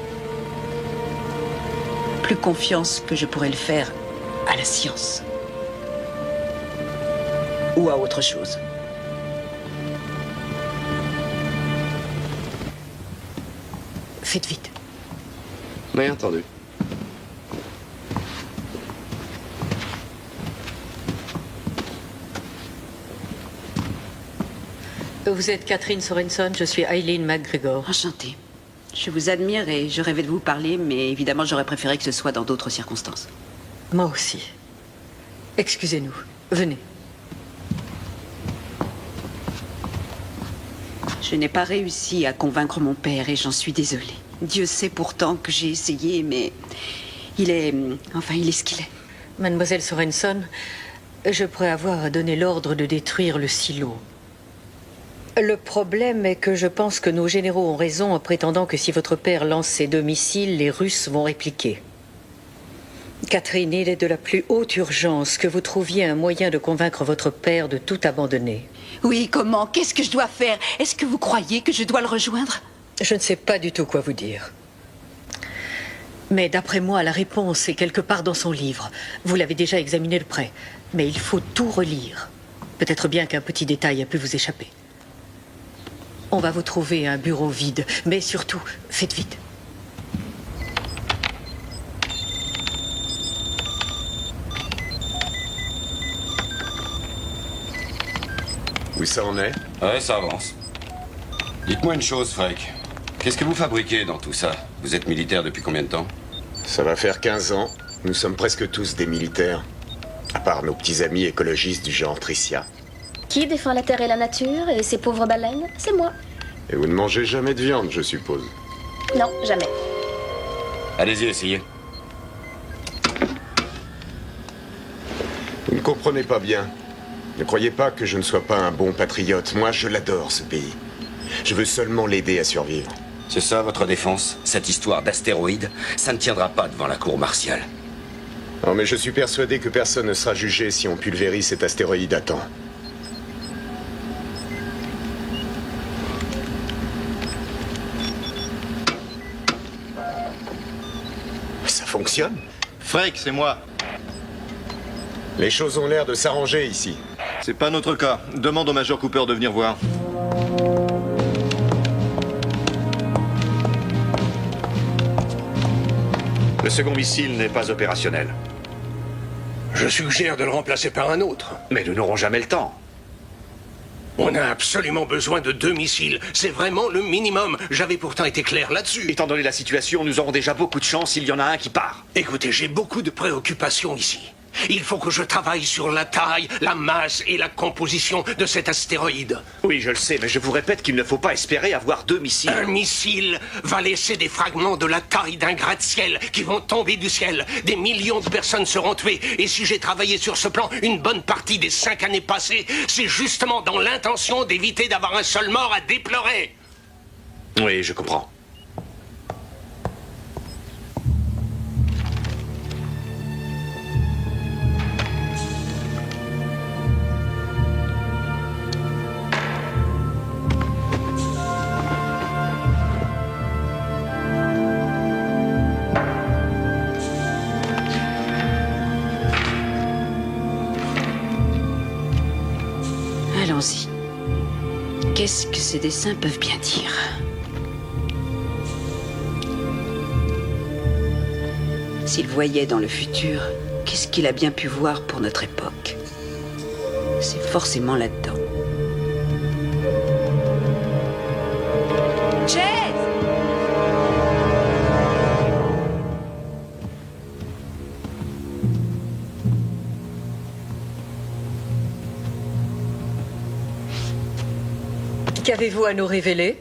Plus confiance que je pourrais le faire à la science. Ou à autre chose. Faites vite.
Bien entendu.
Vous êtes Catherine Sorenson, je suis Eileen McGregor.
Enchantée. Je vous admire et je rêvais de vous parler, mais évidemment j'aurais préféré que ce soit dans d'autres circonstances.
Moi aussi. Excusez-nous. Venez.
Je n'ai pas réussi à convaincre mon père et j'en suis désolée. Dieu sait pourtant que j'ai essayé, mais il est ce qu'il est.
Mademoiselle Sorenson, je pourrais avoir donné l'ordre de détruire le silo. Le problème est que je pense que nos généraux ont raison en prétendant que si votre père lance ses 2 missiles, les Russes vont répliquer. Catherine, il est de la plus haute urgence que vous trouviez un moyen de convaincre votre père de tout abandonner.
Oui, comment? Qu'est-ce que je dois faire? Est-ce que vous croyez que je dois le rejoindre?
Je ne sais pas du tout quoi vous dire. Mais d'après moi, la réponse est quelque part dans son livre. Vous l'avez déjà examiné de près. Mais il faut tout relire. Peut-être bien qu'un petit détail a pu vous échapper. On va vous trouver un bureau vide. Mais surtout, faites vite.
Où ça en est?
Ouais, ça avance. Dites-moi une chose, Freck. Qu'est-ce que vous fabriquez dans tout ça? Vous êtes militaire depuis combien de temps?
Ça va faire 15 ans. Nous sommes presque tous des militaires. À part nos petits amis écologistes du genre Tricia.
Qui défend la terre et la nature et ces pauvres baleines? C'est moi.
Et vous ne mangez jamais de viande, je suppose?
Non, jamais.
Allez-y, essayez.
Vous ne comprenez pas bien. Ne croyez pas que je ne sois pas un bon patriote. Moi, je l'adore, ce pays. Je veux seulement l'aider à survivre.
C'est ça votre défense? Cette histoire d'astéroïde, ça ne tiendra pas devant la cour martiale.
Non, mais je suis persuadé que personne ne sera jugé si on pulvérise cet astéroïde à temps. Ça fonctionne?
Freak, c'est moi.
Les choses ont l'air de s'arranger ici.
C'est pas notre cas. Demande au Major Cooper de venir voir.
Le second missile n'est pas opérationnel.
Je suggère de le remplacer par un autre.
Mais nous n'aurons jamais le temps.
On a absolument besoin de 2 missiles. C'est vraiment le minimum. J'avais pourtant été clair là-dessus.
Étant donné la situation, nous aurons déjà beaucoup de chance s'il y en a un qui part.
Écoutez, j'ai beaucoup de préoccupations ici. Il faut que je travaille sur la taille, la masse et la composition de cet astéroïde.
Oui, je le sais, mais je vous répète qu'il ne faut pas espérer avoir 2 missiles.
Un missile va laisser des fragments de la taille d'un gratte-ciel qui vont tomber du ciel. Des millions de personnes seront tuées. Et si j'ai travaillé sur ce plan une bonne partie des 5 années passées, c'est justement dans l'intention d'éviter d'avoir un seul mort à déplorer.
Oui, je comprends.
Allons-y. Qu'est-ce que ces dessins peuvent bien dire? S'il voyait dans le futur, qu'est-ce qu'il a bien pu voir pour notre époque? C'est forcément là-dedans.
Qu'avez-vous à nous révéler?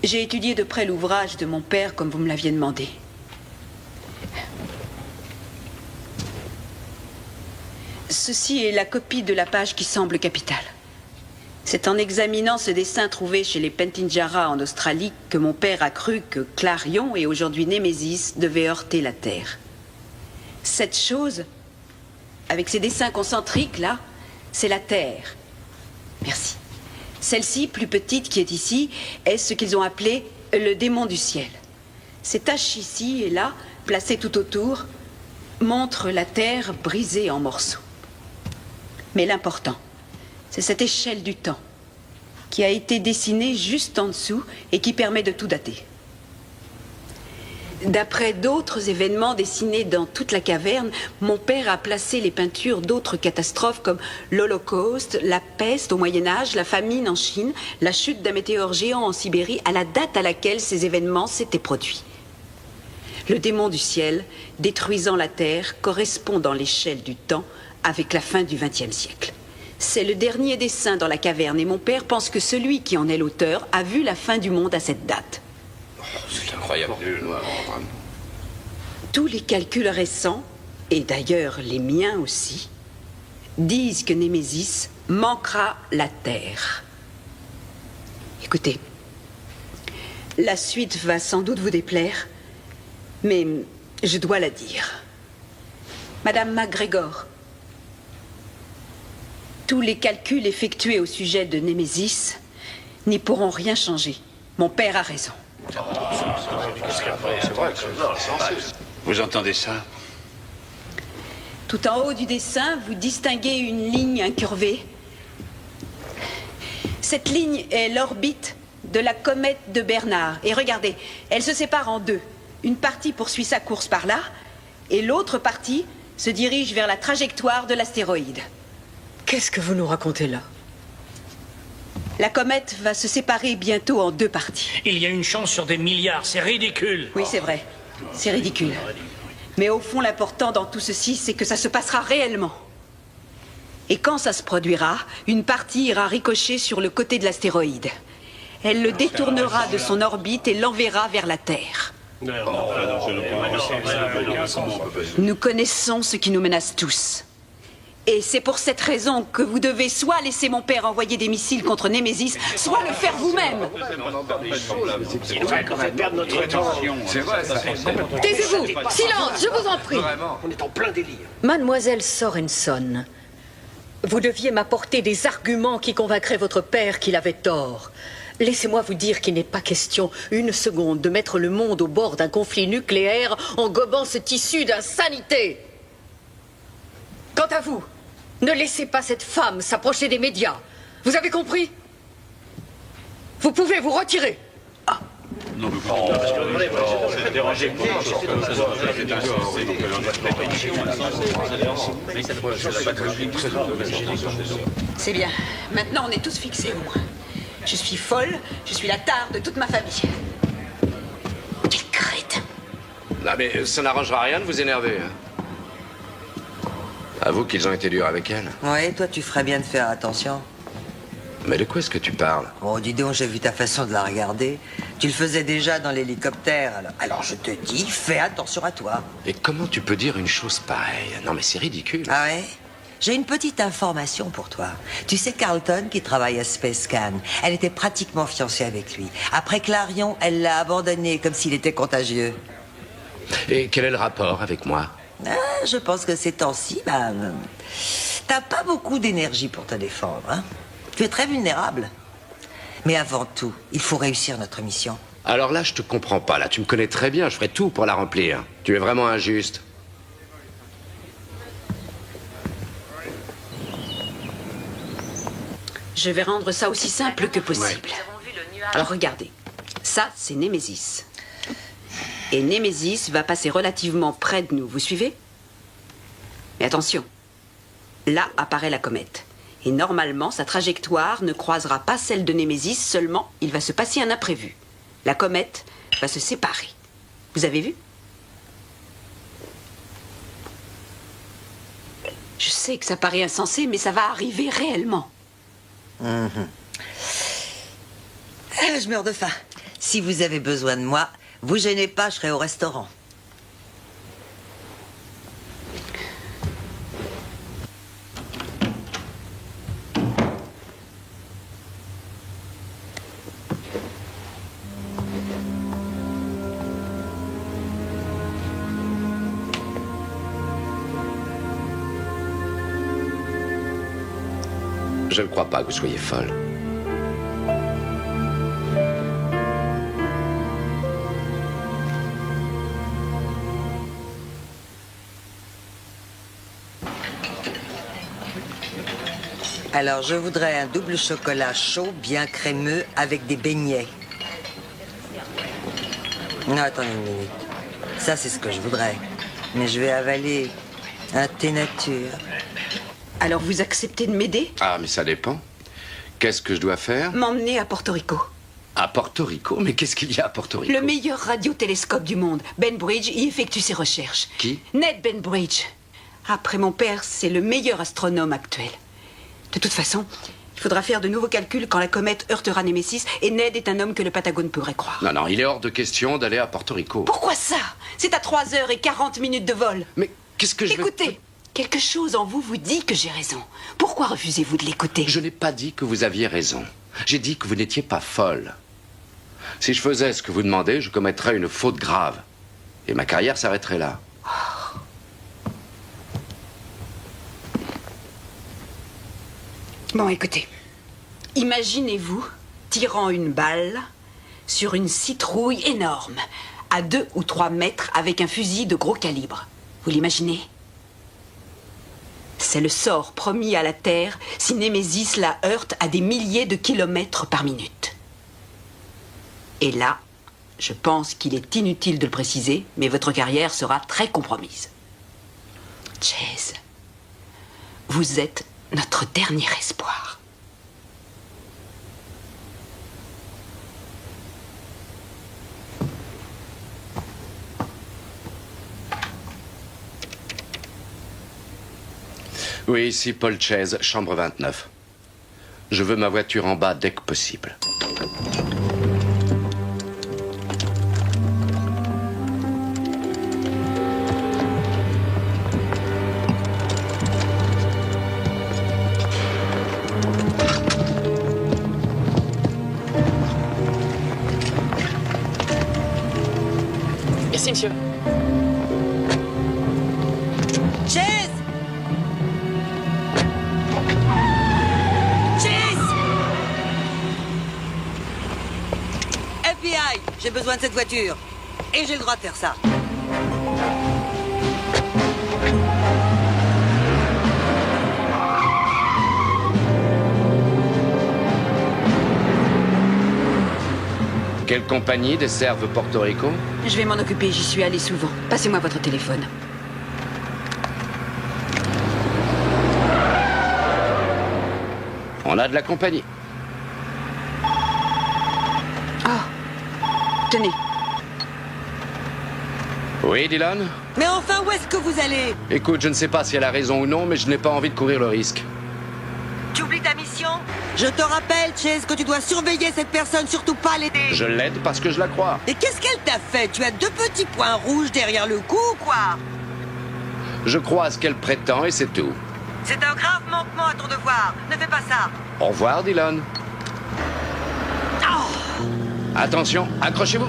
J'ai étudié de près l'ouvrage de mon père comme vous me l'aviez demandé. Ceci est la copie de la page qui semble capitale. C'est en examinant ce dessin trouvé chez les Pentinjara en Australie que mon père a cru que Clarion et aujourd'hui Némésis devaient heurter la Terre. Cette chose, avec ces dessins concentriques là, c'est la Terre. Merci. Celle-ci, plus petite qui est ici, est ce qu'ils ont appelé le démon du ciel. Ces taches ici et là, placées tout autour, montrent la Terre brisée en morceaux. Mais l'important, c'est cette échelle du temps qui a été dessinée juste en dessous et qui permet de tout dater. D'après d'autres événements dessinés dans toute la caverne, mon père a placé les peintures d'autres catastrophes comme l'Holocauste, la peste au Moyen-Âge, la famine en Chine, la chute d'un météore géant en Sibérie, à la date à laquelle ces événements s'étaient produits. Le démon du ciel, détruisant la Terre, correspond dans l'échelle du temps avec la fin du XXe siècle. C'est le dernier dessin dans la caverne et mon père pense que celui qui en est l'auteur a vu la fin du monde à cette date.
C'est incroyable.
Tous les calculs récents, et d'ailleurs les miens aussi, disent que Némésis manquera la Terre. Écoutez, la suite va sans doute vous déplaire, mais je dois la dire. Madame MacGregor, tous les calculs effectués au sujet de Némésis n'y pourront rien changer. Mon père a raison.
Vous entendez ça?
Tout en haut du dessin, vous distinguez une ligne incurvée. Cette ligne est l'orbite de la comète de Bernard. Et regardez, elle se sépare en deux. Une partie poursuit sa course par là, et l'autre partie se dirige vers la trajectoire de l'astéroïde.
Qu'est-ce que vous nous racontez là?
La comète va se séparer bientôt en deux parties.
Il y a une chance sur des milliards, c'est ridicule.
Oui, c'est vrai. C'est ridicule. Mais au fond, l'important dans tout ceci, c'est que ça se passera réellement. Et quand ça se produira, une partie ira ricocher sur le côté de l'astéroïde. Elle le détournera de son orbite et l'enverra vers la Terre. Nous connaissons ce qui nous menace tous. Et c'est pour cette raison que vous devez soit laisser mon père envoyer des missiles contre Némésis, soit le faire vous-même.
Taisez-vous! Silence, je vous en prie!
On est en plein délire.
Mademoiselle Sorenson, vous deviez m'apporter des arguments qui convaincraient votre père qu'il avait tort. Laissez-moi vous dire qu'il n'est pas question une seconde de mettre le monde au bord d'un conflit nucléaire en gobant ce tissu d'insanité. Quant à vous, ne laissez pas cette femme s'approcher des médias. Vous avez compris? Vous pouvez vous retirer.
C'est bien. Maintenant, on est tous fixés au moins. Je suis folle, je suis la tare de toute ma famille. Quelle crétin!
Non mais ça n'arrangera rien de vous énerver. Avoue qu'ils ont été durs avec elle.
Ouais, toi, tu ferais bien de faire attention.
Mais de quoi est-ce que tu parles?
Oh, dis donc, j'ai vu ta façon de la regarder. Tu le faisais déjà dans l'hélicoptère, alors je te dis, fais attention à toi.
Et comment tu peux dire une chose pareille? Non mais c'est ridicule.
Ah ouais? J'ai une petite information pour toi. Tu sais Carlton qui travaille à Space Scan, elle était pratiquement fiancée avec lui. Après Clarion, elle l'a abandonné comme s'il était contagieux.
Et quel est le rapport avec moi?
Ah, je pense que ces temps-ci, t'as pas beaucoup d'énergie pour te défendre, hein? Tu es très vulnérable. Mais avant tout, il faut réussir notre mission.
Alors là, je te comprends pas. Là, tu me connais très bien. Je ferai tout pour la remplir. Tu es vraiment injuste.
Je vais rendre ça aussi simple que possible. Alors regardez, ça c'est Némésis. Et Némésis va passer relativement près de nous, vous suivez? Mais attention, là apparaît la comète. Et normalement, sa trajectoire ne croisera pas celle de Némésis, seulement il va se passer un imprévu. La comète va se séparer. Vous avez vu? Je sais que ça paraît insensé, mais ça va arriver réellement.
Je meurs de faim. Si vous avez besoin de moi, vous gênez pas, je serai au restaurant.
Je ne crois pas que vous soyez folle.
Alors, je voudrais un double chocolat chaud, bien crémeux, avec des beignets. Non, attendez une minute. Ça, c'est ce que je voudrais. Mais je vais avaler un thé nature.
Alors vous acceptez de m'aider?
Ah, mais ça dépend. Qu'est-ce que je dois faire?
M'emmener à Porto Rico.
À Porto Rico? Mais qu'est-ce qu'il y a à Porto Rico?
Le meilleur radiotélescope du monde. Ben Bridge y effectue ses recherches.
Qui?
Ned Ben Bridge. Après mon père, c'est le meilleur astronome actuel. De toute façon, il faudra faire de nouveaux calculs quand la comète heurtera Némésis, et Ned est un homme que le Patagone pourrait croire.
Non, non, il est hors de question d'aller à Porto Rico.
Pourquoi ça? C'est à 3h40 de vol.
Mais qu'est-ce que je
Écoutez, quelque chose en vous vous dit que j'ai raison. Pourquoi refusez-vous de l'écouter?
Je n'ai pas dit que vous aviez raison. J'ai dit que vous n'étiez pas folle. Si je faisais ce que vous demandez, je commettrais une faute grave. Et ma carrière s'arrêterait là.
Bon, écoutez. Imaginez-vous tirant une balle sur une citrouille énorme, à 2 ou 3 mètres, avec un fusil de gros calibre. Vous l'imaginez? C'est le sort promis à la Terre si Némésis la heurte à des milliers de kilomètres par minute. Et là, je pense qu'il est inutile de le préciser, mais votre carrière sera très compromise. Chase, vous êtes notre dernier espoir.
Oui, ici Paul Chase, chambre 29. Je veux ma voiture en bas dès que possible.
Merci, monsieur.
Chase! Chase! FBI, j'ai besoin de cette voiture. Et j'ai le droit de faire ça.
Quelle compagnie desserve Porto Rico?
Je vais m'en occuper, j'y suis allé souvent. Passez-moi votre téléphone.
On a de la compagnie.
Tenez.
Oui, Dylan?
Mais enfin, où est-ce que vous allez?
Écoute, je ne sais pas si elle a raison ou non, mais je n'ai pas envie de courir le risque.
Tu oublies ta mission? Je te rappelle, Chase, que tu dois surveiller cette personne, surtout pas l'aider.
Je l'aide parce que je la crois.
Et qu'est-ce qu'elle t'a fait? Tu as 2 petits points rouges derrière le cou ou quoi?
Je crois à ce qu'elle prétend et c'est tout.
C'est un grave manquement à ton devoir. Ne fais pas ça.
Au revoir, Dylan. Attention, accrochez-vous.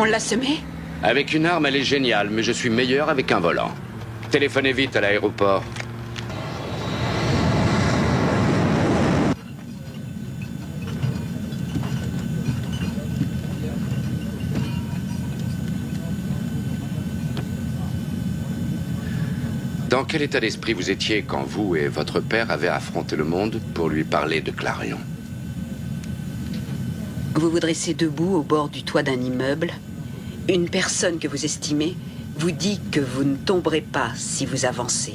On l'a semé?
Avec une arme, elle est géniale, mais je suis meilleur avec un volant. Téléphonez vite à l'aéroport. Dans quel état d'esprit vous étiez quand vous et votre père avez affronté le monde pour lui parler de Clarion?
Vous vous dressez debout au bord du toit d'un immeuble. Une personne que vous estimez vous dit que vous ne tomberez pas si vous avancez.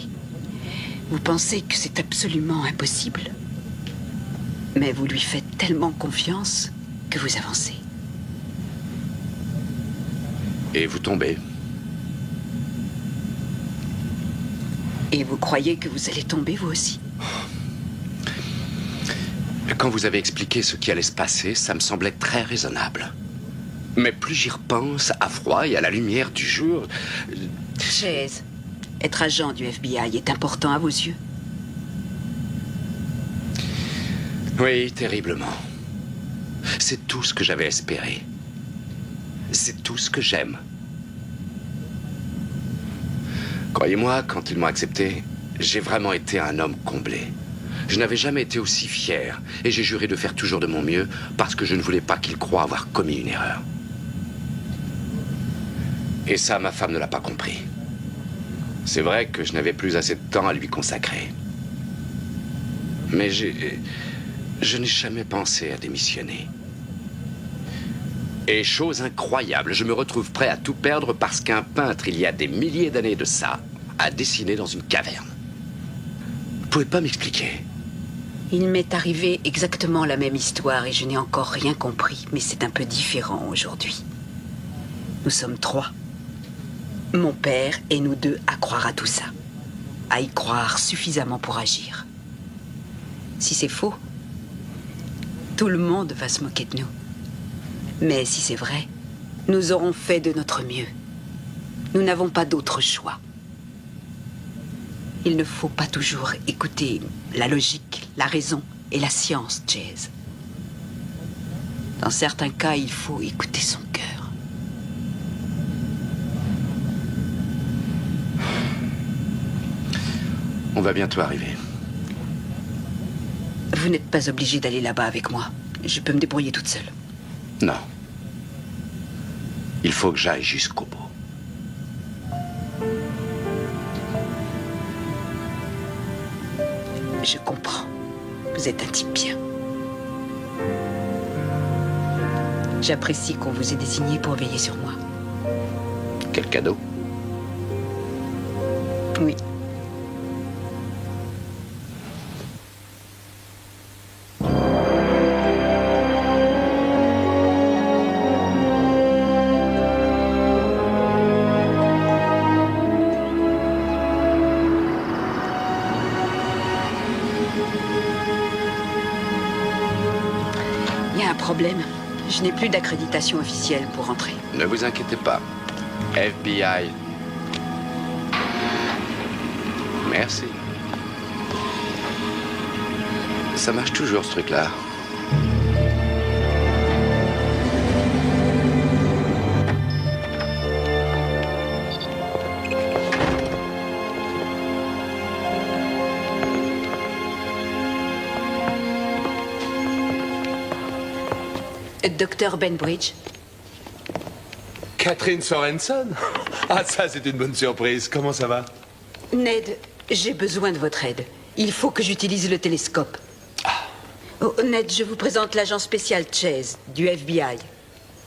Vous pensez que c'est absolument impossible. Mais vous lui faites tellement confiance que vous avancez.
Et vous tombez.
Et vous croyez que vous allez tomber, vous aussi?
Quand vous avez expliqué ce qui allait se passer, ça me semblait très raisonnable. Mais plus j'y repense, à froid et à la lumière du jour...
Chase, être agent du FBI est important à vos yeux?
Oui, terriblement. C'est tout ce que j'avais espéré. C'est tout ce que j'aime. Croyez-moi, quand ils m'ont accepté, j'ai vraiment été un homme comblé. Je n'avais jamais été aussi fier, et j'ai juré de faire toujours de mon mieux parce que je ne voulais pas qu'ils croient avoir commis une erreur. Et ça, ma femme ne l'a pas compris. C'est vrai que je n'avais plus assez de temps à lui consacrer. Mais je n'ai jamais pensé à démissionner. Et chose incroyable, je me retrouve prêt à tout perdre parce qu'un peintre, il y a des milliers d'années de ça, a dessiné dans une caverne. Vous pouvez pas m'expliquer.
Il m'est arrivé exactement la même histoire et je n'ai encore rien compris, mais c'est un peu différent aujourd'hui. Nous sommes 3. Mon père et nous 2 à croire à tout ça. À y croire suffisamment pour agir. Si c'est faux, tout le monde va se moquer de nous. Mais si c'est vrai, nous aurons fait de notre mieux. Nous n'avons pas d'autre choix. Il ne faut pas toujours écouter la logique, la raison et la science, Chase. Dans certains cas, il faut écouter son cœur.
On va bientôt arriver.
Vous n'êtes pas obligé d'aller là-bas avec moi. Je peux me débrouiller toute seule.
Non. Il faut que j'aille jusqu'au bout.
Je comprends. Vous êtes un type bien. J'apprécie qu'on vous ait désigné pour veiller sur moi.
Quel cadeau.
Oui. Problème. Je n'ai plus d'accréditation officielle pour entrer.
Ne vous inquiétez pas. FBI. Merci. Ça marche toujours, ce truc-là.
Docteur Benbridge.
Catherine Sorenson? Ah, ça, c'est une bonne surprise. Comment ça va?
Ned, j'ai besoin de votre aide. Il faut que j'utilise le télescope. Oh, Ned, je vous présente l'agent spécial Chase, du FBI.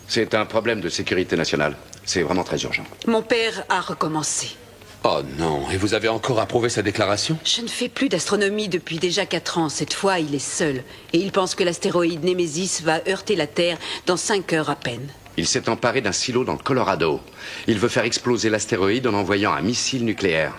C'est un problème de sécurité nationale. C'est vraiment très urgent.
Mon père a recommencé.
Oh non, et vous avez encore approuvé sa déclaration?
Je ne fais plus d'astronomie depuis déjà 4 ans. Cette fois, il est seul. Et il pense que l'astéroïde Némésis va heurter la Terre dans 5 heures à peine.
Il s'est emparé d'un silo dans le Colorado. Il veut faire exploser l'astéroïde en envoyant un missile nucléaire.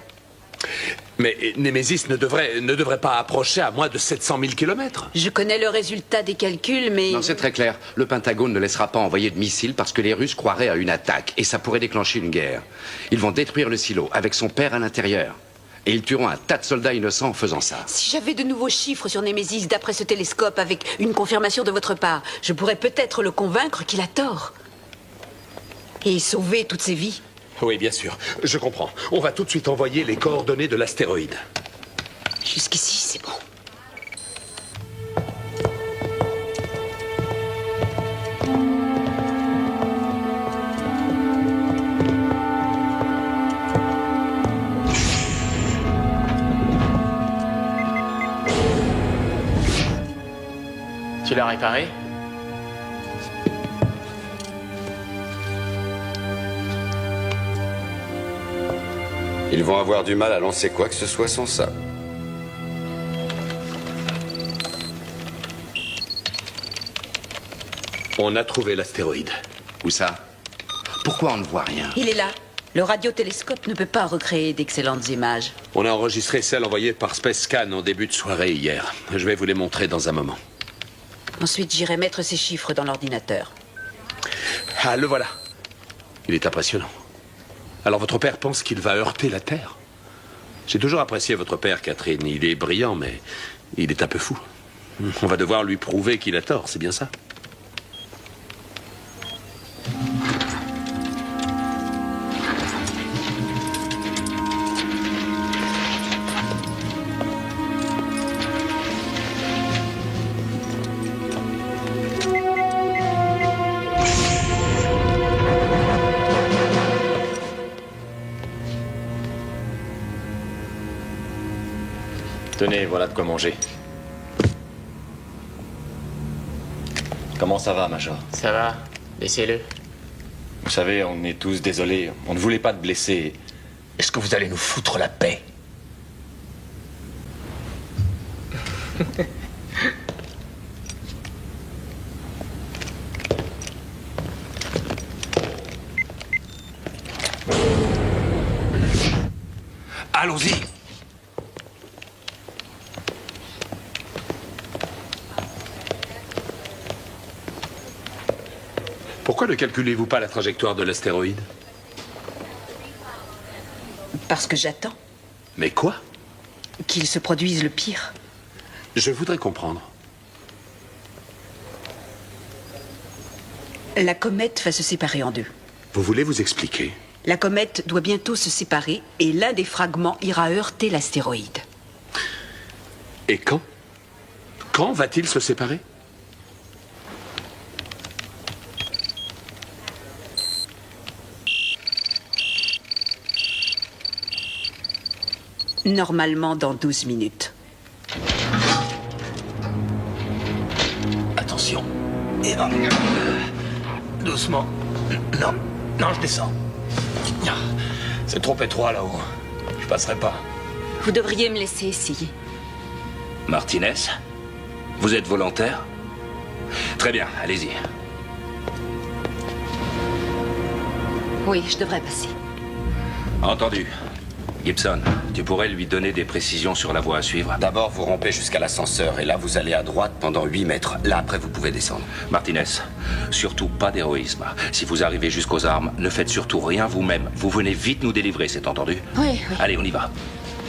Mais Némésis ne devrait pas approcher à moins de 700 000 kilomètres.
Je connais le résultat des calculs, mais...
Non, c'est très clair. Le Pentagone ne laissera pas envoyer de missiles parce que les Russes croiraient à une attaque et ça pourrait déclencher une guerre. Ils vont détruire le silo avec son père à l'intérieur. Et ils tueront un tas de soldats innocents en faisant ça.
Si j'avais de nouveaux chiffres sur Némésis d'après ce télescope avec une confirmation de votre part, je pourrais peut-être le convaincre qu'il a tort. Et sauver toutes ces vies.
Oui, bien sûr. Je comprends. On va tout de suite envoyer les coordonnées de l'astéroïde.
Jusqu'ici, c'est bon.
Tu l'as réparé?
Ils vont avoir du mal à lancer quoi que ce soit sans ça.
On a trouvé l'astéroïde.
Où ça? Pourquoi on ne voit rien?
Il est là. Le radiotélescope ne peut pas recréer d'excellentes images.
On a enregistré celle envoyée par Space Scan en début de soirée hier. Je vais vous les montrer dans un moment.
Ensuite, j'irai mettre ces chiffres dans l'ordinateur.
Ah, le voilà. Il est impressionnant. Alors votre père pense qu'il va heurter la Terre? J'ai toujours apprécié votre père, Catherine. Il est brillant, mais il est un peu fou. On va devoir lui prouver qu'il a tort, c'est bien ça?
Tenez, voilà de quoi manger. Comment ça va, Major?
Ça va. Laissez-le.
Vous savez, on est tous désolés. On ne voulait pas te blesser.
Est-ce que vous allez nous foutre la paix? allons-y.
Pourquoi ne calculez-vous pas la trajectoire de l'astéroïde?
Parce que j'attends
Mais quoi?
qu'il se produise le pire.
Je voudrais comprendre.
La comète va se séparer en deux.
Vous voulez vous expliquer?
La comète doit bientôt se séparer et l'un des fragments ira heurter l'astéroïde.
Et quand? Quand va-t-il se séparer?
Normalement dans 12 minutes.
Attention. Et là. Doucement. Non. Non, je descends. C'est trop étroit là-haut. Je passerai pas.
Vous devriez me laisser essayer.
Martinez, vous êtes volontaire? Très bien, allez-y.
Oui, je devrais passer.
Entendu. Gibson, tu pourrais lui donner des précisions sur la voie à suivre?
D'abord, vous rampez jusqu'à l'ascenseur, et là, vous allez à droite pendant 8 mètres. Là, après, vous pouvez descendre.
Martinez, surtout pas d'héroïsme. Si vous arrivez jusqu'aux armes, ne faites surtout rien vous-même. Vous venez vite nous délivrer, c'est entendu?
Oui.
Allez, on y va.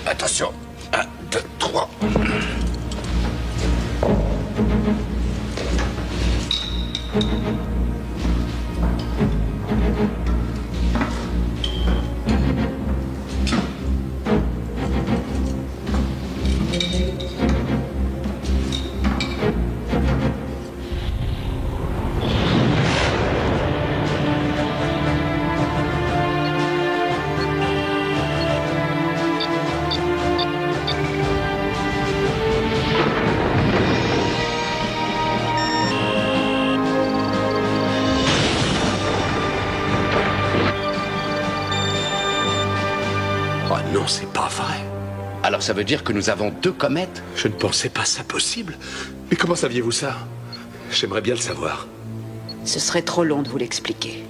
Attention. 1, 2, 3.
Non, c'est pas vrai.
Alors ça veut dire que nous avons 2 comètes?
Je ne pensais pas ça possible. Mais comment saviez-vous ça? J'aimerais bien le savoir.
Ce serait trop long de vous l'expliquer.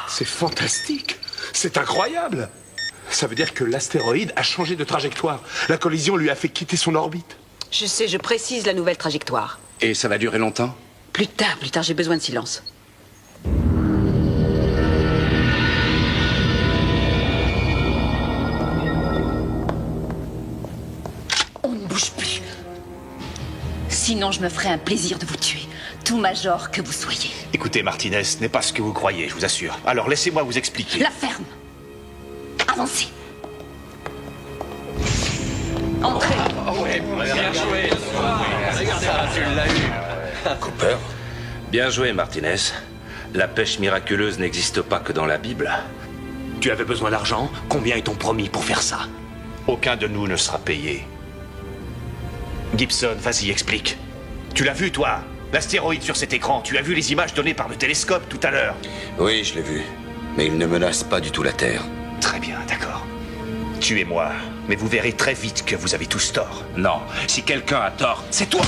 C'est fantastique. C'est incroyable. Ça veut dire que l'astéroïde a changé de trajectoire. La collision lui a fait quitter son orbite.
Je sais, je précise la nouvelle trajectoire.
Et ça va durer longtemps?
Plus tard, j'ai besoin de silence.
On ne bouge plus. Sinon, je me ferai un plaisir de vous tuer. Tout major que vous soyez.
Écoutez, Martinez, ce n'est pas ce que vous croyez, je vous assure. Alors, laissez-moi vous expliquer.
La ferme. Avancez. Entrez.
Ouais, bien joué.
Regardez, tu l'as eu.
Cooper. Bien joué, Martinez. La pêche miraculeuse n'existe pas que dans la Bible.
Tu avais besoin d'argent? Combien est-on promis pour faire ça? Aucun de nous ne sera payé. Gibson, vas-y, explique. Tu l'as vu, toi? L'astéroïde sur cet écran, tu as vu les images données par le télescope tout à l'heure?
Oui, je l'ai vu. Mais il ne menace pas du tout la Terre.
Très bien, d'accord. Tuez-moi, mais vous verrez très vite que vous avez tous tort.
Non, si quelqu'un a tort, c'est toi!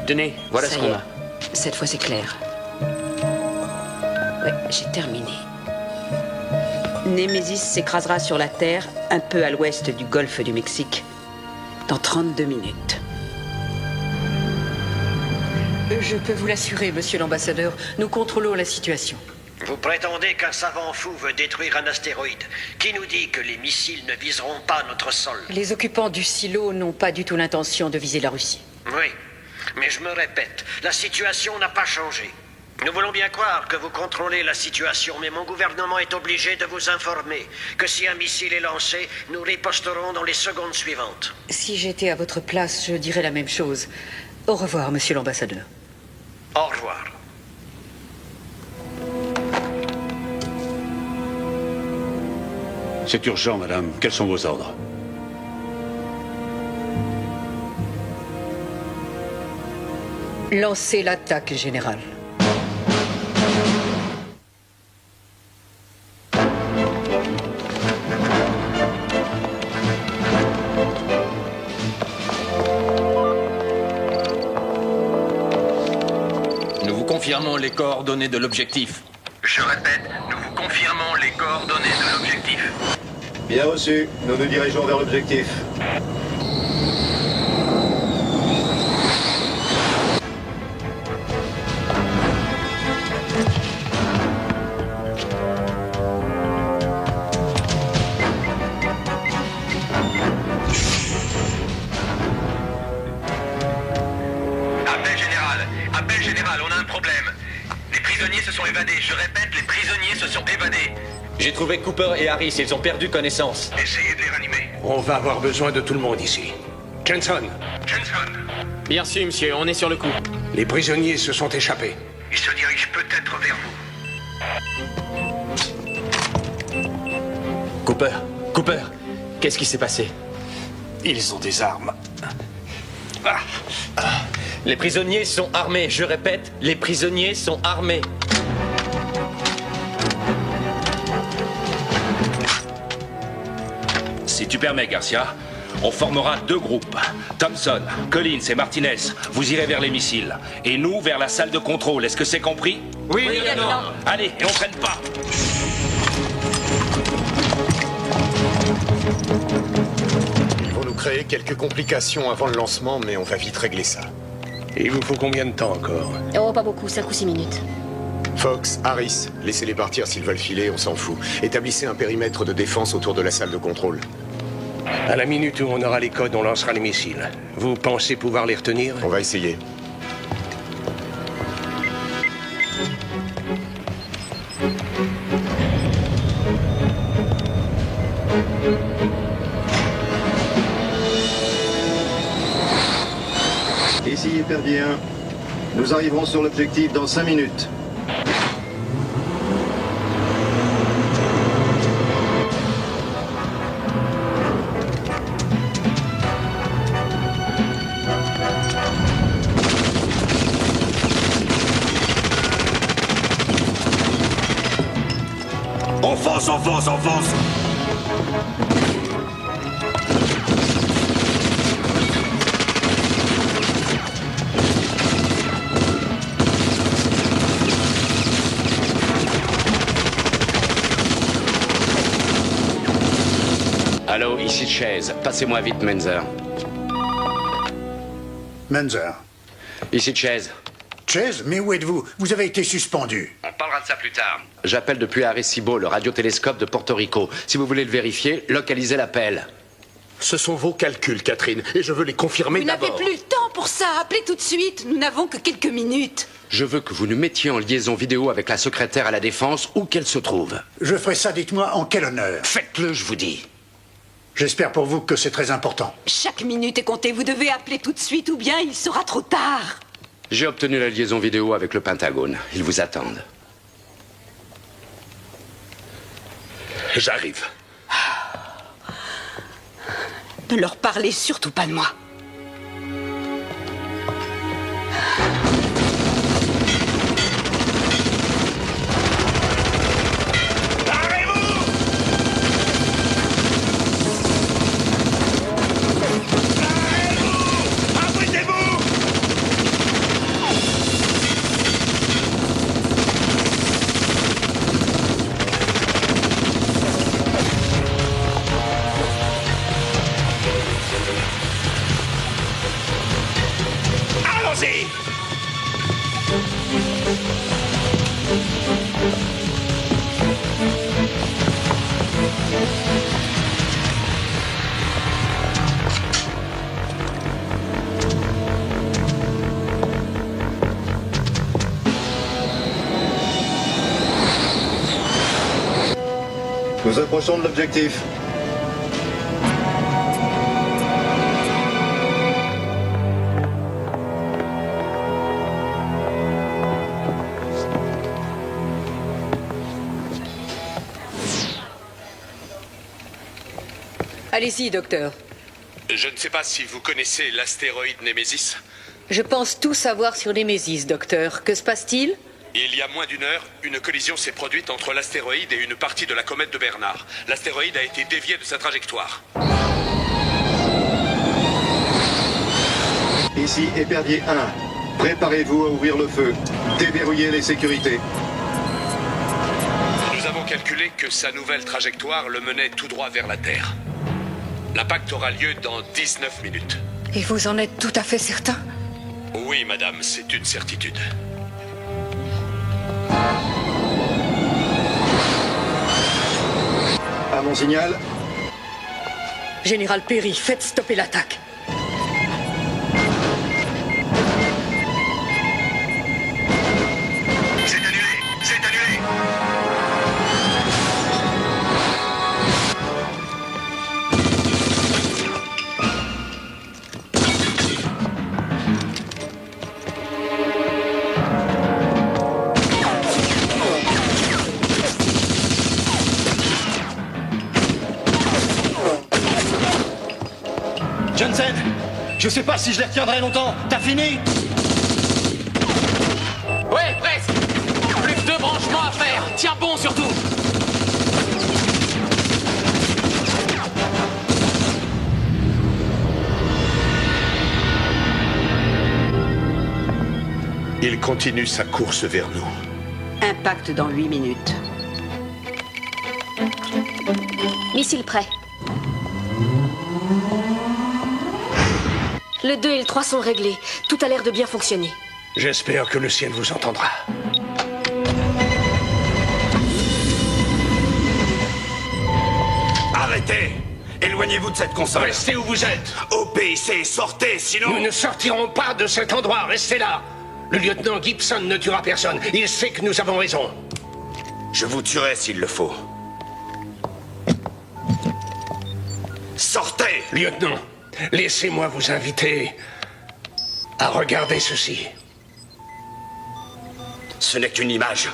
Tenez, voilà ce qu'on a.
Cette fois, c'est clair. Ouais, j'ai terminé. Némésis s'écrasera sur la Terre, un peu à l'ouest du golfe du Mexique, dans 32 minutes.
Je peux vous l'assurer, monsieur l'ambassadeur. Nous contrôlons la situation.
Vous prétendez qu'un savant fou veut détruire un astéroïde. Qui nous dit que les missiles ne viseront pas notre sol?
Les occupants du silo n'ont pas du tout l'intention de viser la Russie.
Oui, mais je me répète, la situation n'a pas changé. Nous voulons bien croire que vous contrôlez la situation, mais mon gouvernement est obligé de vous informer que si un missile est lancé, nous riposterons dans les secondes suivantes.
Si j'étais à votre place, je dirais la même chose. Au revoir, monsieur l'ambassadeur.
Au revoir.
C'est urgent, madame. Quels sont vos ordres?
Lancez l'attaque, général.
Nous vous confirmons les coordonnées de l'objectif.
Je répète, nous vous confirmons les coordonnées de l'objectif.
Bien reçu. Nous nous dirigeons vers l'objectif.
Appel général, on a un problème. Les prisonniers se sont évadés. Je répète, les prisonniers se sont évadés.
J'ai trouvé Cooper et Harris, ils ont perdu connaissance.
Essayez de les ranimer.
On va avoir besoin de tout le monde ici. Jensen,
Bien sûr, monsieur, on est sur le coup.
les prisonniers se sont échappés.
Ils se dirigent peut-être vers vous.
Cooper, qu'est-ce qui s'est passé?
Ils ont des armes.
Les prisonniers sont armés, je répète, les prisonniers sont armés.
Si tu permets, Garcia, on formera 2 groupes. Thompson, Collins et Martinez, vous irez vers les missiles. Et nous, vers la salle de contrôle. Est-ce que c'est compris?
Oui, lieutenant.
Allez, et on traîne pas.
Ils vont nous créer quelques complications avant le lancement, mais on va vite régler ça.
Et il vous faut combien de temps encore?
Oh, pas beaucoup, 5 ou 6 minutes.
Fox, Harris, laissez-les partir s'ils veulent filer, on s'en fout. Établissez un périmètre de défense autour de la salle de contrôle.
À la minute où on aura les codes, on lancera les missiles. Vous pensez pouvoir les retenir?
On va essayer.
Ici Hyperdien. Nous arriverons sur l'objectif dans 5 minutes.
Enfonce.
Allô, ici Chase. Passez-moi vite, Menzer.
Menzer.
Ici Chase.
Chase, mais où êtes-vous? Vous avez été suspendu.
On parlera de ça plus tard. J'appelle depuis Arecibo, le radiotélescope de Porto Rico. Si vous voulez le vérifier, localisez l'appel.
Ce sont vos calculs, Catherine, et je veux les confirmer
Vous n'avez
d'abord.
plus le temps pour ça. Appelez tout de suite. Nous n'avons que quelques minutes.
Je veux que vous nous mettiez en liaison vidéo avec la secrétaire à la Défense, où qu'elle se trouve.
Je ferai ça, dites-moi, en quel honneur?
Faites-le, je vous dis.
J'espère pour vous que c'est très important.
Chaque minute est comptée. Vous devez appeler tout de suite ou bien il sera trop tard.
J'ai obtenu la liaison vidéo avec le Pentagone. Ils vous attendent.
J'arrive.
Ne leur parlez surtout pas de moi.
Nous approchons de l'objectif.
Allez-y, docteur.
Je ne sais pas si vous connaissez l'astéroïde Némésis.
Je pense tout savoir sur Némésis, docteur. Que se passe-t-il?
Il y a moins d'une heure, une collision s'est produite entre l'astéroïde et une partie de la comète de Bernard. L'astéroïde a été dévié de sa trajectoire.
Ici Épervier 1. Préparez-vous à ouvrir le feu. Déverrouillez les sécurités.
Nous avons calculé que sa nouvelle trajectoire le menait tout droit vers la Terre. L'impact aura lieu dans 19 minutes.
Et vous en êtes tout à fait certain?
Oui, madame, c'est une certitude.
À mon signal.
Général Perry, faites stopper l'attaque.
C'est annulé! C'est annulé!
Johnson, je sais pas si je les retiendrai longtemps. T'as fini?
Ouais, presque. Plus que 2 branchements à faire. Tiens bon surtout.
Il continue sa course vers nous.
Impact dans 8 minutes.
Missile prêt. Le 2 et le 3 sont réglés. Tout a l'air de bien fonctionner.
J'espère que le ciel vous entendra.
Arrêtez! Éloignez-vous de cette console.
Restez où vous êtes.
OPIC, sortez, sinon...
Nous ne sortirons pas de cet endroit. Restez là. Le lieutenant Gibson ne tuera personne. Il sait que nous avons raison.
Je vous tuerai s'il le faut. Sortez!
Lieutenant, laissez-moi vous inviter à regarder ceci.
Ce n'est qu'une image.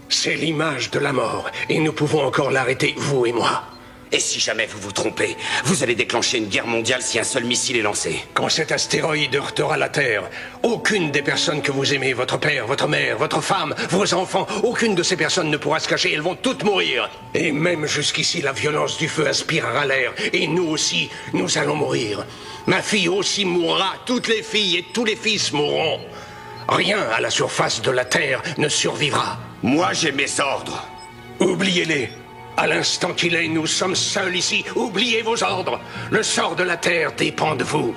C'est l'image de la mort, et nous pouvons encore l'arrêter, vous et moi.
Et si jamais vous vous trompez, vous allez déclencher une guerre mondiale si un seul missile est lancé.
Quand cet astéroïde heurtera la Terre, aucune des personnes que vous aimez, votre père, votre mère, votre femme, vos enfants, aucune de ces personnes ne pourra se cacher, elles vont toutes mourir. Et même jusqu'ici, la violence du feu aspirera l'air, et nous aussi, nous allons mourir. Ma fille aussi mourra, toutes les filles et tous les fils mourront. Rien à la surface de la Terre ne survivra.
Moi, j'ai mes ordres.
Oubliez-les. À l'instant qu'il est, nous sommes seuls ici. Oubliez vos ordres. Le sort de la Terre dépend de vous.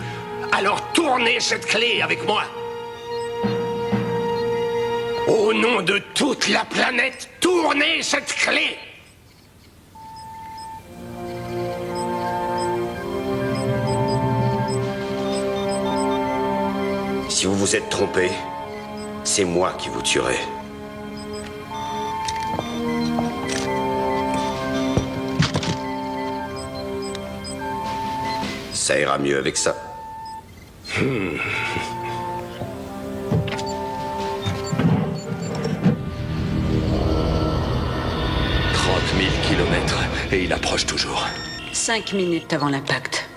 Alors tournez cette clé avec moi. Au nom de toute la planète, tournez cette clé.
Si vous vous êtes trompé, c'est moi qui vous tuerai. Ça ira mieux avec ça.
30
000 kilomètres, et il approche toujours.
5 minutes avant l'impact.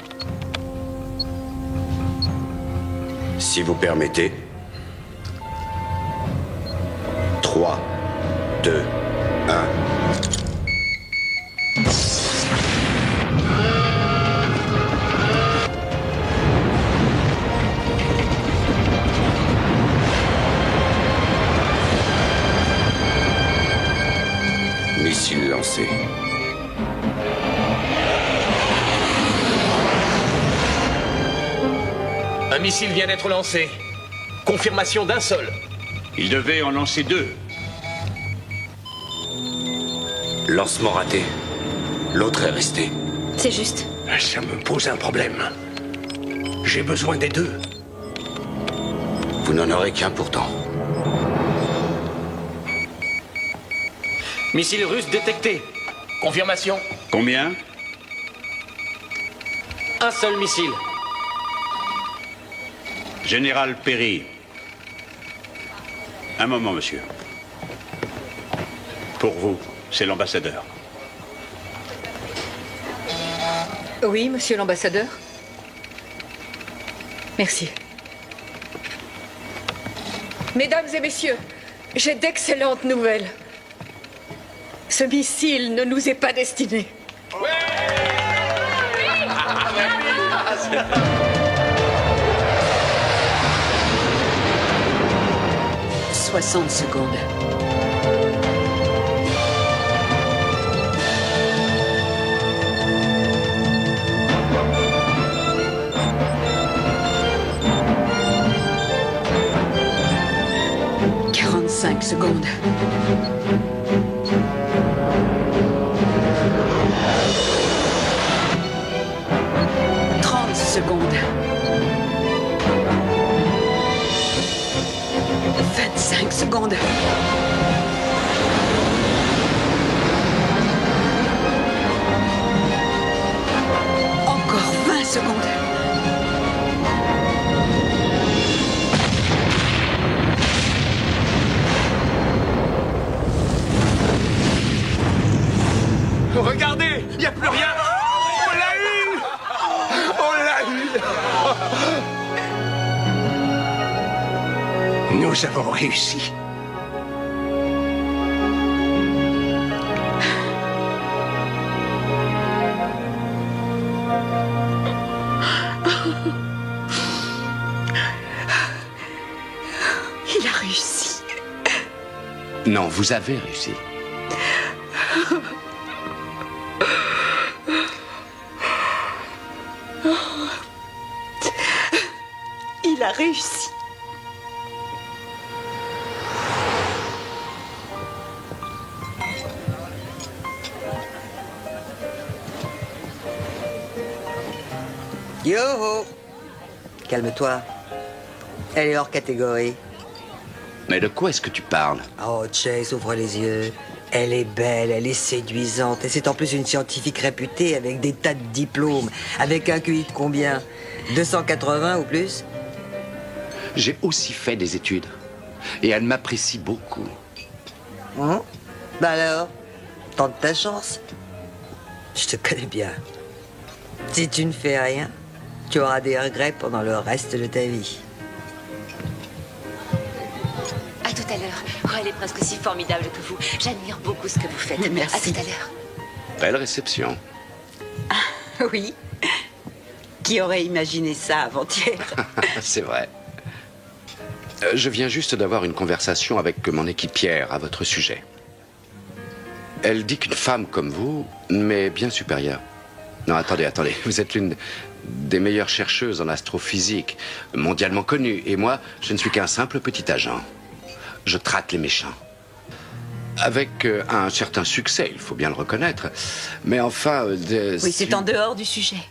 Si vous permettez. 3, 2, 1. Missile lancé.
Un missile vient d'être lancé. Confirmation d'un seul.
Il devait en lancer 2.
Lancement raté. L'autre est resté.
C'est juste.
Ça me pose un problème. J'ai besoin des deux.
Vous n'en aurez qu'un pourtant.
Missile russe détecté.
Confirmation.
Combien?
Un seul missile.
Général Perry. Un moment, monsieur. Pour vous, c'est l'ambassadeur.
Oui, monsieur l'ambassadeur. Merci. Mesdames et messieurs, j'ai d'excellentes nouvelles. Ce missile ne nous est pas destiné.
60 secondes. Secondes. 30 secondes. 25 secondes. Encore 20 secondes.
Regardez, il n'y a plus rien. On l'a eu. On l'a eu. Nous avons réussi.
Il a réussi.
Non, vous avez réussi.
Il a réussi.
Yo-ho! Calme-toi. Elle est hors catégorie.
Mais de quoi est-ce que tu parles?
Oh, Chase, ouvre les yeux. Elle est belle, elle est séduisante. Et c'est en plus une scientifique réputée avec des tas de diplômes. Avec un QI de combien? 280 ou plus?
J'ai aussi fait des études. Et elle m'apprécie beaucoup.
Bah alors, tente ta chance. Je te connais bien. Si tu ne fais rien, tu auras des regrets pendant le reste de ta vie.
À tout à l'heure. Oh, elle est presque aussi formidable que vous. J'admire beaucoup ce que vous faites.
Merci.
À tout à l'heure.
Belle réception.
Oui. Qui aurait imaginé ça avant-hier?
C'est vrai. Je viens juste d'avoir une conversation avec mon équipière à votre sujet. Elle dit qu'une femme comme vous m'est bien supérieure. Non, attendez. Vous êtes l'une des meilleures chercheuses en astrophysique, mondialement connue. Et moi, je ne suis qu'un simple petit agent. Je traque les méchants. Avec un certain succès, il faut bien le reconnaître. Mais enfin...
Oui, c'est en dehors du sujet.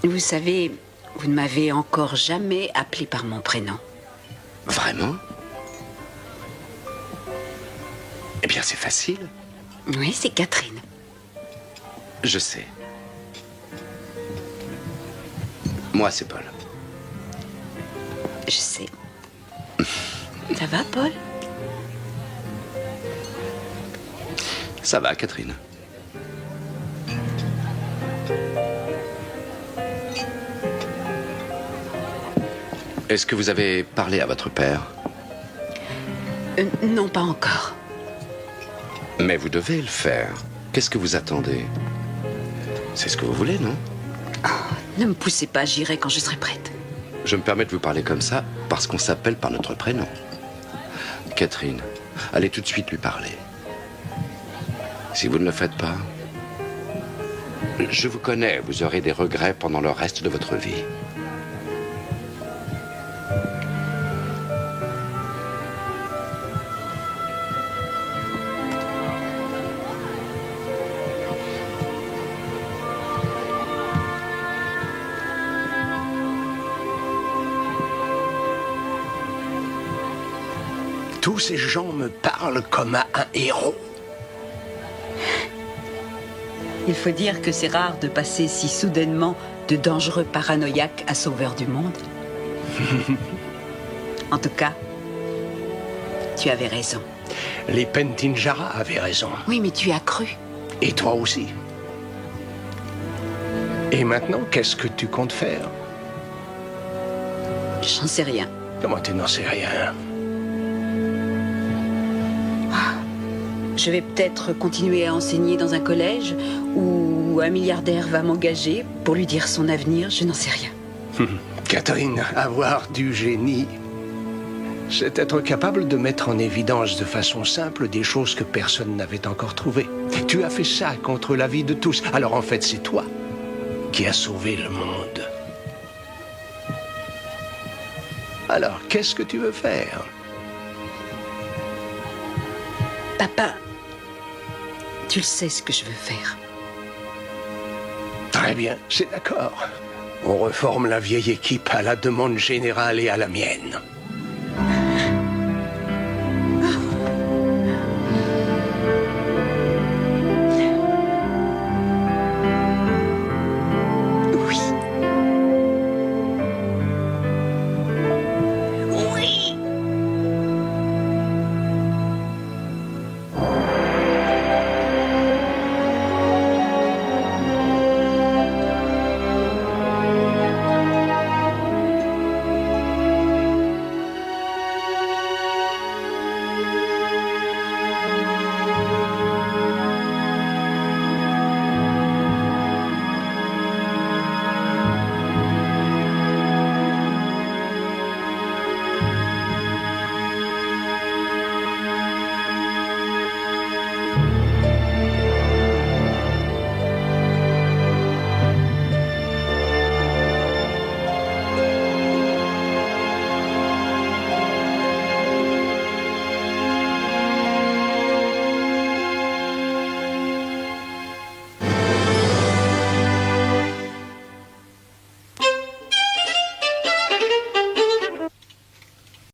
Vous savez, vous ne m'avez encore jamais appelé par mon prénom.
Vraiment? Eh bien, c'est facile.
Oui, c'est Catherine.
Je sais. Moi, c'est Paul.
Je sais. Ça va, Paul?
Ça va, Catherine. Est-ce que vous avez parlé à votre père?
Non, pas encore.
Mais vous devez le faire. Qu'est-ce que vous attendez? C'est ce que vous voulez, non?
Ne me poussez pas, j'irai quand je serai prête.
Je me permets de vous parler comme ça parce qu'on s'appelle par notre prénom. Catherine, allez tout de suite lui parler. Si vous ne le faites pas, je vous connais, vous aurez des regrets pendant le reste de votre vie.
Tous ces gens me parlent comme à un héros.
Il faut dire que c'est rare de passer si soudainement de dangereux paranoïaques à sauveurs du monde. En tout cas, tu avais raison.
Les Pentinjara avaient raison.
Oui, mais tu as cru.
Et toi aussi. Et maintenant, qu'est-ce que tu comptes faire?
J'en sais rien.
Comment tu n'en sais rien?
Je vais peut-être continuer à enseigner dans un collège où un milliardaire va m'engager pour lui dire son avenir, je n'en sais rien.
Catherine, avoir du génie, c'est être capable de mettre en évidence de façon simple des choses que personne n'avait encore trouvées. Tu as fait ça contre l'avis de tous. Alors en fait, c'est toi qui as sauvé le monde. Alors, qu'est-ce que tu veux faire?
Papa, tu le sais ce que je veux faire.
Très bien, c'est d'accord. On reforme la vieille équipe à la demande générale et à la mienne.